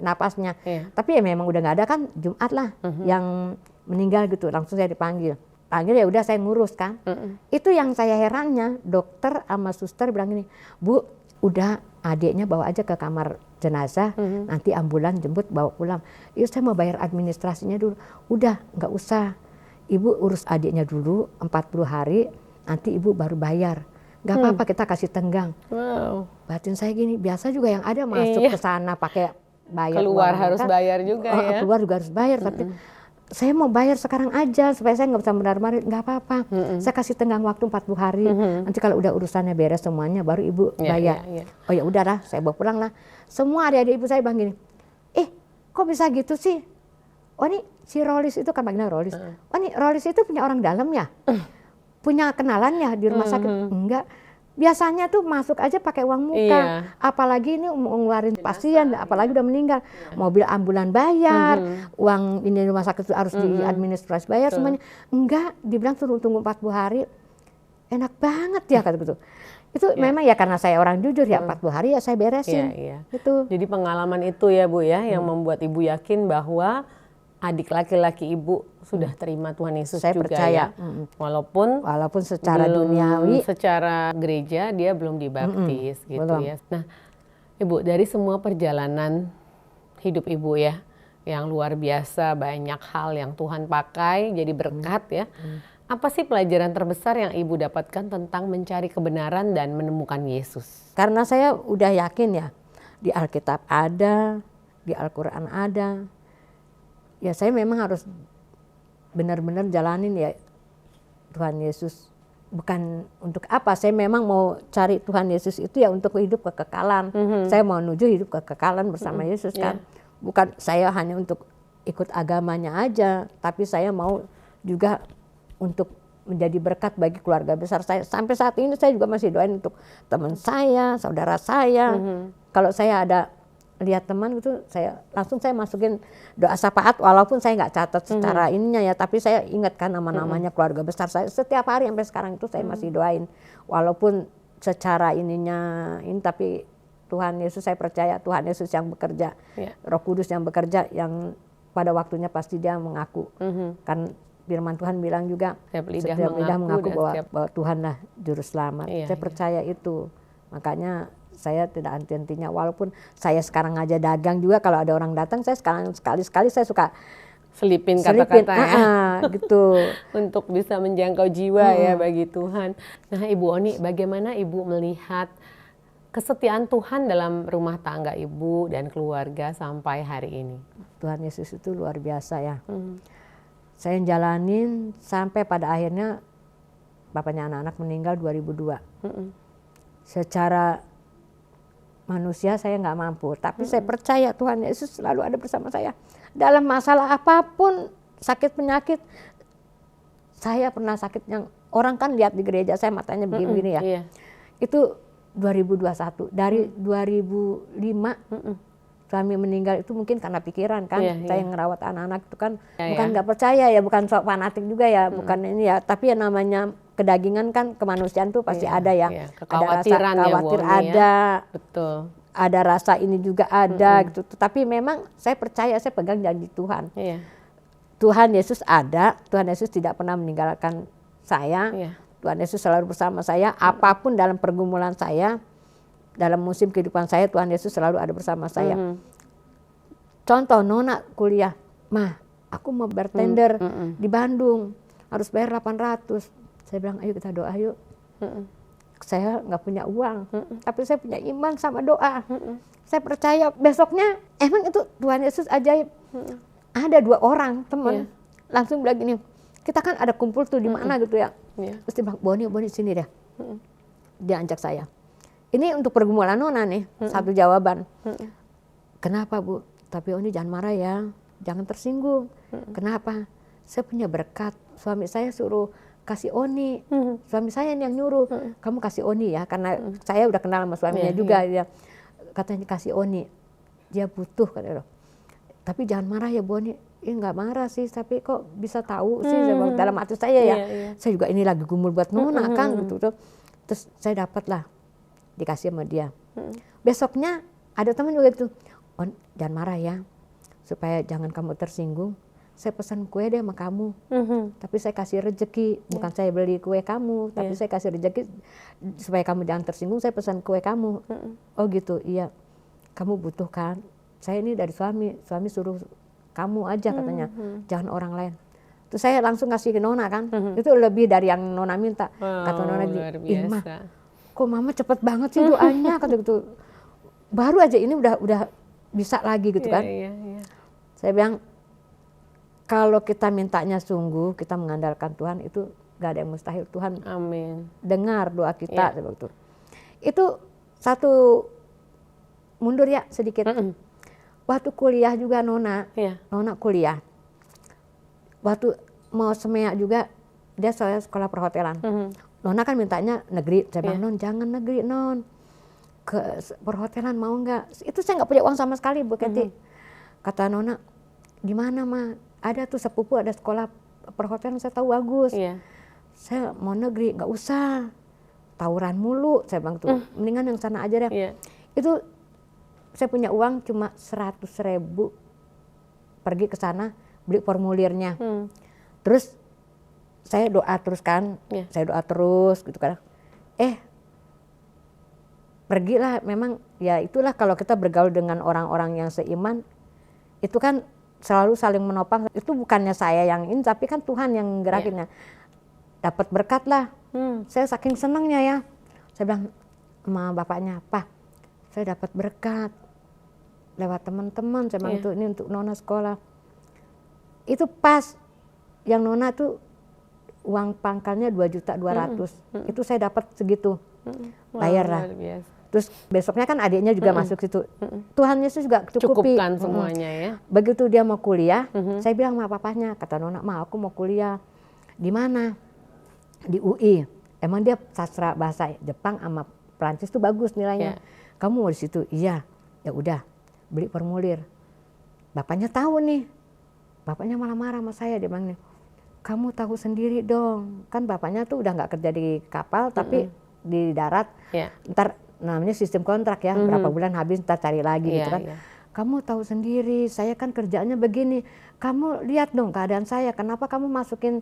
napasnya. Tapi ya memang udah nggak ada kan, Jumat lah yang meninggal gitu. Langsung saya dipanggil. Akhirnya ya udah saya ngurus kan. Itu yang saya herannya, dokter sama suster bilang gini, Bu, udah adiknya bawa aja ke kamar jenazah, nanti ambulan jemput bawa pulang. Iya saya mau bayar administrasinya dulu. Udah nggak usah, Ibu urus adiknya dulu 40 hari, nanti Ibu baru bayar. Nggak apa-apa kita kasih tenggang. Wow. Batin saya gini, biasa juga yang ada masuk ke sana pakai bayar. Keluar uang, harus kan? bayar juga ya. Keluar juga harus bayar, tapi saya mau bayar sekarang aja supaya saya nggak bisa benar-benar, nggak apa-apa. Saya kasih tenggang waktu 40 hari. Nanti kalau udah urusannya beres semuanya baru Ibu bayar. Oh ya udahlah, saya bawa pulang lah. Semua adik-adik Ibu saya bilang gini, kok bisa gitu sih? Oh ini si Rolis itu kan panggilnya Rolis. Oh ini Rolis itu punya orang dalam ya? Punya kenalannya di rumah sakit? Enggak. Biasanya tuh masuk aja pakai uang muka, apalagi ini mau ngeluarin pasien, apalagi udah meninggal, mobil ambulan bayar, uang ini rumah sakit harus diadministrasi bayar semuanya. Enggak, dibilang suruh tunggu 40 hari, enak banget ya kata gitu. Itu memang ya karena saya orang jujur ya 40 hari ya saya beresin. Itu. Jadi pengalaman itu ya Bu ya yang membuat Ibu yakin bahwa adik laki-laki Ibu sudah terima Tuhan Yesus saya juga percaya. ya. Walaupun secara duniawi, secara gereja dia belum dibaptis gitu belum. ya. Nah, Ibu dari semua perjalanan hidup Ibu ya yang luar biasa, banyak hal yang Tuhan pakai jadi berkat ya. Apa sih pelajaran terbesar yang Ibu dapatkan tentang mencari kebenaran dan menemukan Yesus? Karena saya udah yakin ya di Alkitab ada, di Al-Quran ada. Ya saya memang harus benar-benar jalanin ya Tuhan Yesus. Bukan untuk apa, saya memang mau cari Tuhan Yesus itu ya untuk hidup kekekalan. Saya mau menuju hidup kekekalan bersama Yesus kan. Bukan saya hanya untuk ikut agamanya aja, tapi saya mau juga untuk menjadi berkat bagi keluarga besar saya. Sampai saat ini saya juga masih doain untuk teman saya, saudara saya. Kalau saya ada lihat teman gitu, saya langsung masukin doa syafaat walaupun saya nggak catat secara ininya ya, tapi saya ingatkan nama-namanya keluarga besar saya setiap hari sampai sekarang itu saya masih doain walaupun secara ini tapi Tuhan Yesus saya percaya Tuhan Yesus yang bekerja, Roh Kudus yang bekerja, yang pada waktunya pasti dia mengaku. Kan firman Tuhan bilang juga setiap lidah mengaku bahwa Tuhanlah juru selamat. Saya percaya itu, makanya saya tidak henti-hentinya walaupun saya sekarang aja dagang juga, kalau ada orang datang saya sekali-sekali saya suka selipin kata-kata ya gitu untuk bisa menjangkau jiwa ya bagi Tuhan. Nah Ibu Oni, bagaimana Ibu melihat kesetiaan Tuhan dalam rumah tangga Ibu dan keluarga sampai hari ini? Tuhan Yesus itu luar biasa ya. Saya jalanin sampai pada akhirnya bapaknya anak-anak meninggal 2002. Secara manusia saya nggak mampu, tapi saya percaya Tuhan Yesus selalu ada bersama saya. Dalam masalah apapun, sakit penyakit, saya pernah sakit yang orang kan lihat di gereja saya matanya begini-begini ya. Itu 2021, dari 2005 suami meninggal itu mungkin karena pikiran kan, saya ngerawat anak-anak itu kan bukan nggak percaya ya, bukan sok fanatik juga ya, bukan ini ya, tapi ya namanya kedagingan kan, kemanusiaan tuh pasti ada ya, ada rasa khawatir ada, betul, ada rasa ini juga ada gitu, tapi memang saya percaya, saya pegang janji Tuhan. Tuhan Yesus ada, Tuhan Yesus tidak pernah meninggalkan saya, Tuhan Yesus selalu bersama saya, apapun dalam pergumulan saya, dalam musim kehidupan saya, Tuhan Yesus selalu ada bersama saya. Contoh, Nona kuliah, Mah, aku mau bartender di Bandung, harus bayar 800. Saya bilang, ayo kita doa yuk. Saya nggak punya uang, tapi saya punya iman sama doa. Saya percaya besoknya, emang itu Tuhan Yesus ajaib. Ada 2 orang teman, langsung bilang gini, kita kan ada kumpul tuh di mana gitu ya. Terus dia bilang, Boni sini deh. Dia ajak saya. Ini untuk pergumulan Nona nih, satu jawaban. Kenapa Bu? Tapi Oni jangan marah ya, jangan tersinggung. Kenapa? Saya punya berkat, suami saya suruh kasih Oni, suami saya yang nyuruh, kamu kasih Oni ya, karena saya udah kenal sama suaminya juga, dia katanya kasih Oni, dia butuh katanya. Tapi jangan marah ya Bu Oni. Nggak marah sih, tapi kok bisa tahu sih dalam hati saya ya. Saya juga ini lagi gumul buat Nona kan gitu. Terus saya dapat lah dikasih sama dia. Besoknya ada teman juga gitu, jangan marah ya, supaya jangan kamu tersinggung. saya pesan kue deh sama kamu, tapi saya kasih rezeki, bukan saya beli kue kamu, tapi saya kasih rezeki supaya kamu jangan tersinggung, saya pesan kue kamu. Oh gitu, iya. Kamu butuh kan? Saya ini dari suami suruh kamu aja katanya, jangan orang lain. Terus saya langsung kasih ke Nona kan, itu lebih dari yang Nona minta. Kata Nona, ih Ma, kok Mama cepet banget sih doanya, kata gitu. Baru aja ini udah bisa lagi gitu kan. Saya bilang, kalau kita mintanya sungguh, kita mengandalkan Tuhan, itu gak ada yang mustahil. Tuhan dengar doa kita. Itu satu, mundur ya sedikit. Waktu kuliah juga Nona kuliah. Waktu mau SMEA juga, dia soalnya sekolah perhotelan. Nona kan mintanya negeri. Saya bilang, Non jangan negeri Non. Ke perhotelan mau nggak? Itu saya nggak punya uang sama sekali Bu Kety. Kata Nona, gimana Ma? Ada tuh sepupu ada sekolah perhotelan saya tahu bagus. Saya mau negeri, nggak usah tawuran mulu. Saya bilang tuh, mendingan yang sana aja deh. Itu saya punya uang cuma 100.000, pergi ke sana beli formulirnya. Terus saya doa terus kan, saya doa terus gitu kan. Pergilah, memang ya itulah kalau kita bergaul dengan orang-orang yang seiman, itu kan selalu saling menopang. Itu bukannya saya yang ini, tapi kan Tuhan yang gerakinnya. Dapat berkat lah. Saya saking senangnya ya. Saya bilang sama bapaknya, Pak, saya dapat berkat lewat teman-teman. Saya bilang itu ini untuk Nona sekolah. Itu pas yang Nona tuh uang pangkalnya 2.200.000. Itu saya dapat segitu. Bayar lah. Terus besoknya kan adiknya juga masuk situ. Tuhan Yesus juga cukupkan semuanya ya. Begitu dia mau kuliah, saya bilang sama papanya, kata Nona, Ma aku mau kuliah. Di mana? Di UI. Emang dia sastra bahasa Jepang sama Prancis tuh bagus nilainya. Kamu mau di situ? Iya. Ya udah, beli formulir. Bapaknya tahu nih. Bapaknya malah marah sama saya, dia bilang, kamu tahu sendiri dong. Kan bapaknya tuh udah nggak kerja di kapal, tapi di darat. Ntar namanya sistem kontrak ya, berapa bulan habis ntar cari lagi gitu kan. Kamu tahu sendiri, saya kan kerjaannya begini. Kamu lihat dong keadaan saya, kenapa kamu masukin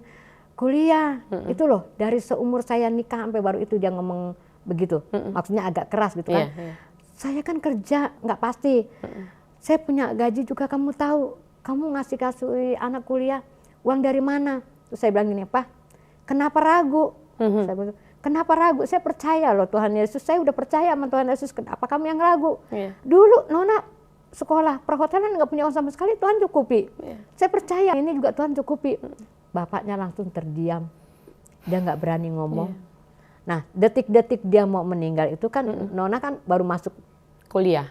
kuliah? Itu loh, dari seumur saya nikah sampai baru itu dia ngomong begitu. Maksudnya agak keras gitu kan. Saya kan kerja, nggak pasti. Saya punya gaji juga, kamu tahu. Kamu kasih anak kuliah, uang dari mana? Terus saya bilang gini, Pak, kenapa ragu? Saya bilang, kenapa ragu? Saya percaya loh Tuhan Yesus. Saya udah percaya sama Tuhan Yesus. Kenapa kamu yang ragu? Dulu Nona sekolah perhotelan nggak punya uang sama sekali, Tuhan cukupi. Saya percaya ini juga Tuhan cukupi. Bapaknya langsung terdiam. Dia nggak berani ngomong. Nah, detik-detik dia mau meninggal itu kan Nona kan baru masuk kuliah.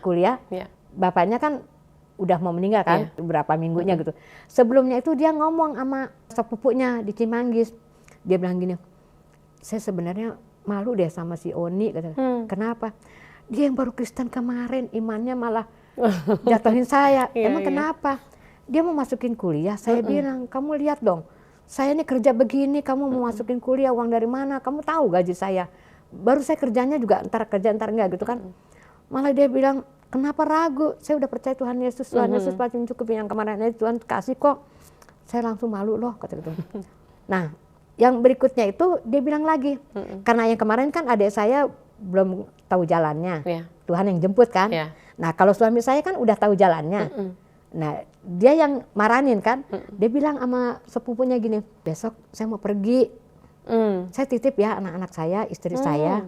Bapaknya kan udah mau meninggal kan, berapa minggunya gitu. Sebelumnya itu dia ngomong sama sepupunya di Cimanggis. Dia bilang gini, saya sebenarnya malu deh sama si Oni. Kenapa? Dia yang baru Kristen kemarin, imannya malah jatuhin saya. Emang kenapa? Dia mau masukin kuliah. Saya bilang, kamu lihat dong, saya ini kerja begini, kamu mau masukin kuliah, uang dari mana? Kamu tahu gaji saya. Baru saya kerjanya juga entar kerja entar enggak gitu kan. Malah dia bilang, kenapa ragu? Saya udah percaya Tuhan Yesus. Tuhan Yesus pasti cukup, yang kemarin aja Tuhan kasih kok. Saya langsung malu loh kata gitu. Nah, yang berikutnya itu dia bilang lagi, karena yang kemarin kan adik saya belum tahu jalannya, Tuhan yang jemput kan. Nah kalau suami saya kan udah tahu jalannya. Nah dia yang marahin kan, dia bilang sama sepupunya gini, besok saya mau pergi, saya titip ya anak-anak saya, istri saya.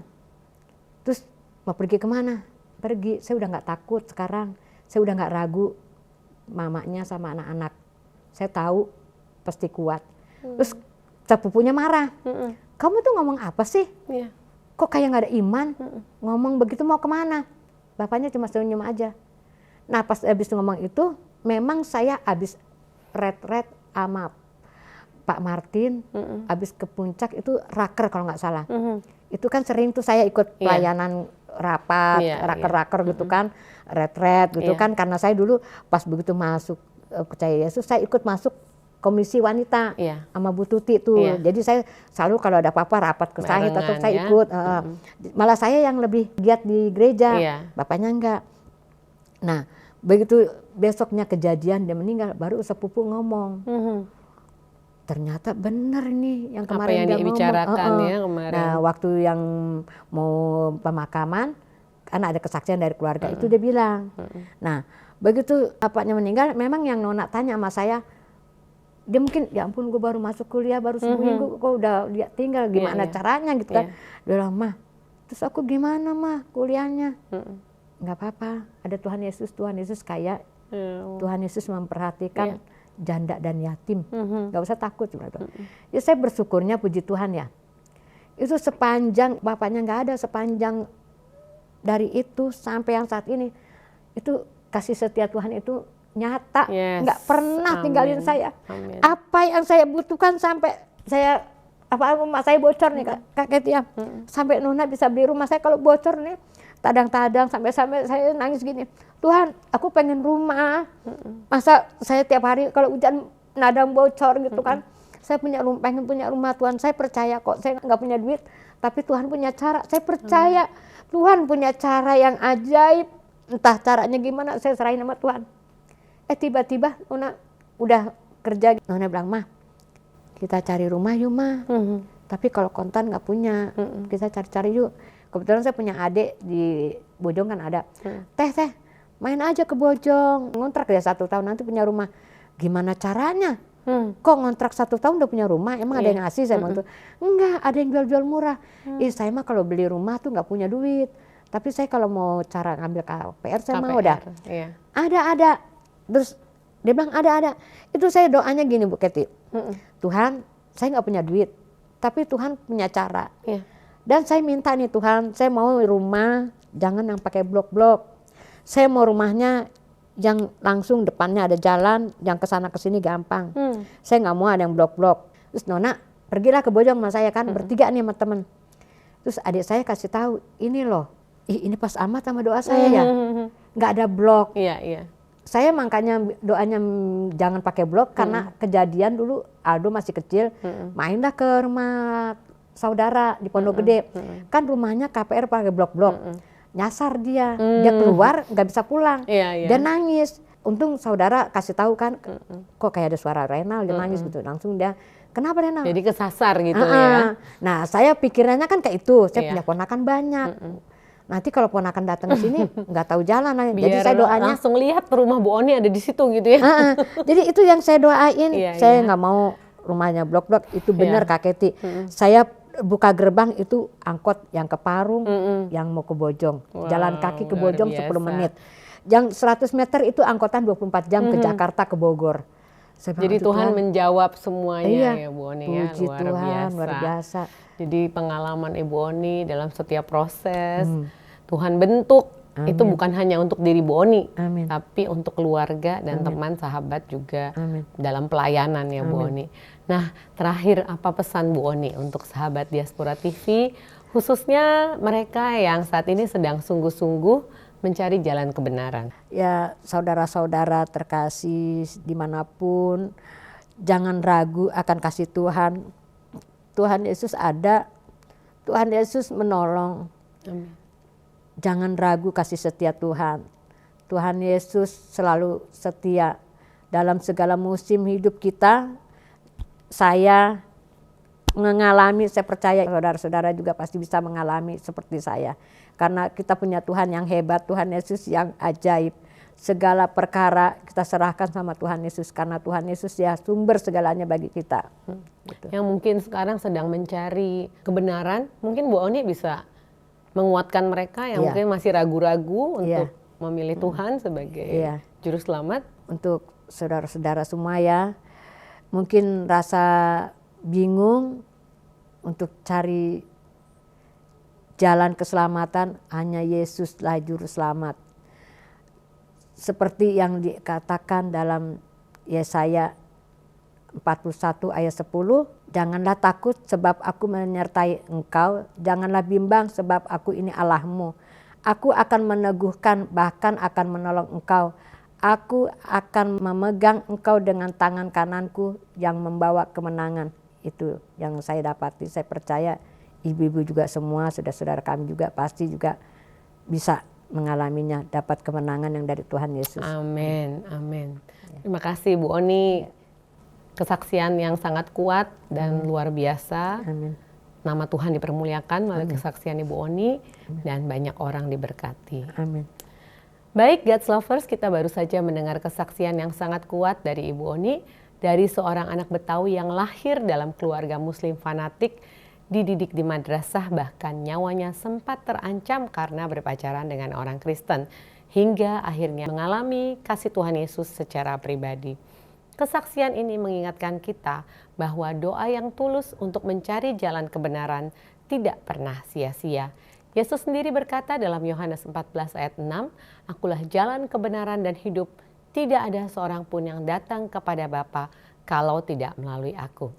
Terus mau pergi kemana? Pergi, saya udah nggak takut sekarang, saya udah nggak ragu mamanya sama anak-anak, saya tahu pasti kuat. Terus sepupunya marah, kamu tuh ngomong apa sih? Kok kayak nggak ada iman? Ngomong begitu mau kemana? Bapaknya cuma senyum aja. Nah pas habis ngomong itu, memang saya habis ret-ret sama Pak Martin, habis ke puncak itu raker kalau nggak salah. Itu kan sering tuh saya ikut pelayanan rapat, raker-raker gitu kan, ret-ret gitu kan. Karena saya dulu pas begitu masuk percaya Yesus, saya ikut masuk komisi wanita sama Bu Tuti tuh. Jadi saya selalu kalau ada apa-apa rapat ke Sahid atau saya ikut. Malah saya yang lebih giat di gereja, bapaknya enggak. Nah, Begitu besoknya kejadian dia meninggal, baru sepupu ngomong. Ternyata benar nih yang kemarin Apa yang dia dibicarakan ngomong. ya kemarin. Nah, waktu yang mau pemakaman, kan ada kesaksian dari keluarga itu dia bilang. Nah, begitu bapaknya meninggal, memang yang Nona tanya sama saya, dia mungkin ya ampun gue baru masuk kuliah baru seminggu kok udah dia tinggal gimana caranya gitu kan. Dia bilang, mah terus aku gimana mah kuliahnya? Nggak apa-apa, ada Tuhan Yesus kaya, Tuhan Yesus memperhatikan janda dan yatim, nggak usah takut. Ya saya bersyukurnya puji Tuhan ya, itu sepanjang bapaknya nggak ada, sepanjang dari itu sampai yang saat ini, itu kasih setia Tuhan itu nyata, nggak pernah tinggalin saya. Apa yang saya butuhkan sampai saya rumah saya bocor nih Kak Ketia, sampai Nona bisa beli rumah saya kalau bocor nih, kadang-kadang sampai saya nangis gini, Tuhan aku pengen rumah, masa saya tiap hari kalau hujan nadang bocor gitu kan. Saya pengen punya rumah, Tuhan saya percaya kok, saya nggak punya duit tapi Tuhan punya cara, saya percaya Tuhan punya cara yang ajaib, entah caranya gimana saya serahin sama Tuhan. Tiba-tiba Nona udah kerja, Nona bilang, mah kita cari rumah yuk mah, tapi kalau kontan nggak punya, kita cari-cari yuk. Kebetulan saya punya adik di Bojong kan ada, teh main aja ke Bojong, ngontrak ya 1 tahun nanti punya rumah. Gimana caranya? Kok ngontrak 1 tahun udah punya rumah? Emang ada yang ngasih? Saya bilang tuh, enggak, ada yang jual-jual murah. Saya mah kalau beli rumah tuh nggak punya duit, tapi saya kalau mau cara ngambil KPR saya mau udah. Ada. Terus dia bilang ada. Itu saya doanya gini Bu Keti, Tuhan saya nggak punya duit, tapi Tuhan punya cara. Dan saya minta nih Tuhan, saya mau rumah jangan yang pakai blok-blok. Saya mau rumahnya yang langsung depannya ada jalan, yang kesana kesini gampang. Saya nggak mau ada yang blok-blok. Terus Nona pergilah ke Bojong sama saya kan, bertiga nih sama temen. Terus adik saya kasih tahu, ini loh, ini pas amat sama doa saya ya, nggak ada blok. Saya makanya doanya jangan pakai blok karena kejadian dulu Aldo masih kecil, mainlah ke rumah saudara di Pondok Gede, kan rumahnya KPR pakai blok-blok, nyasar dia keluar nggak bisa pulang, dia nangis. Untung saudara kasih tahu kan, kok kayak ada suara Renal, dia nangis gitu, langsung dia kenapa Renal? Jadi kesasar gitu ya. Nah saya pikirannya kan kayak itu, saya punya ponakan banyak. Nanti kalau ponakan datang ke sini nggak tahu jalan, jadi saya doanya langsung lihat rumah Bu Oni ada di situ gitu ya. Jadi itu yang saya doain, saya nggak mau rumahnya blok-blok, itu benar Kak Keti. Saya buka gerbang itu angkot yang ke Parung, yang mau ke Bojong, jalan kaki ke Bojong 10 menit. Yang 100 meter itu angkotan 24 jam ke Jakarta ke Bogor. Jadi Tuhan menjawab semuanya ya Bu Oni ya, puji Tuhan, luar biasa. Jadi pengalaman Ibu Oni dalam setiap proses Tuhan bentuk. Amin. Itu bukan hanya untuk diri Bu Oni, tapi untuk keluarga dan teman sahabat juga dalam pelayanan ya Bu Oni. Nah terakhir apa pesan Bu Oni untuk sahabat Diaspora TV, khususnya mereka yang saat ini sedang sungguh-sungguh mencari jalan kebenaran? Ya saudara-saudara terkasih dimanapun, jangan ragu akan kasih Tuhan. Tuhan Yesus ada, Tuhan Yesus menolong. Amin. Jangan ragu kasih setia Tuhan. Tuhan Yesus selalu setia dalam segala musim hidup kita. Saya mengalami, saya percaya saudara-saudara juga pasti bisa mengalami seperti saya. Karena kita punya Tuhan yang hebat, Tuhan Yesus yang ajaib. Segala perkara kita serahkan sama Tuhan Yesus, karena Tuhan Yesus ya sumber segalanya bagi kita. Gitu. Yang mungkin sekarang sedang mencari kebenaran, mungkin Bu Oni bisa menguatkan mereka yang mungkin masih ragu-ragu untuk memilih Tuhan sebagai juru selamat. Untuk saudara-saudara semua ya, mungkin rasa bingung untuk cari jalan keselamatan, hanya Yesuslah juru selamat. Seperti yang dikatakan dalam Yesaya 41 ayat 10, janganlah takut sebab aku menyertai engkau, janganlah bimbang sebab aku ini Allahmu. Aku akan meneguhkan, bahkan akan menolong engkau. Aku akan memegang engkau dengan tangan kananku yang membawa kemenangan. Itu yang saya dapati, saya percaya ibu-ibu juga semua, saudara-saudara kami juga pasti juga bisa mengalaminya, dapat kemenangan yang dari Tuhan Yesus. Amin, amin. Terima kasih Bu Oni, kesaksian yang sangat kuat dan luar biasa. Amin. Nama Tuhan dipermuliakan melalui kesaksian Ibu Oni dan banyak orang diberkati. Amin. Baik God's Lovers, kita baru saja mendengar kesaksian yang sangat kuat dari Ibu Oni, dari seorang anak Betawi yang lahir dalam keluarga Muslim fanatik, dididik di madrasah, bahkan nyawanya sempat terancam karena berpacaran dengan orang Kristen, hingga akhirnya mengalami kasih Tuhan Yesus secara pribadi. Kesaksian ini mengingatkan kita bahwa doa yang tulus untuk mencari jalan kebenaran tidak pernah sia-sia. Yesus sendiri berkata dalam Yohanes 14 ayat 6, "Akulah jalan kebenaran dan hidup, tidak ada seorang pun yang datang kepada Bapa kalau tidak melalui aku."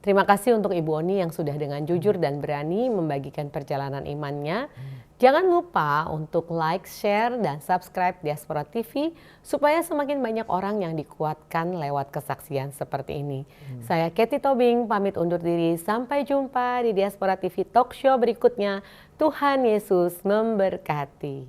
Terima kasih untuk Ibu Oni yang sudah dengan jujur dan berani membagikan perjalanan imannya. Jangan lupa untuk like, share, dan subscribe Diaspora TV supaya semakin banyak orang yang dikuatkan lewat kesaksian seperti ini. Saya Katie Tobing pamit undur diri. Sampai jumpa di Diaspora TV Talk Show berikutnya. Tuhan Yesus memberkati.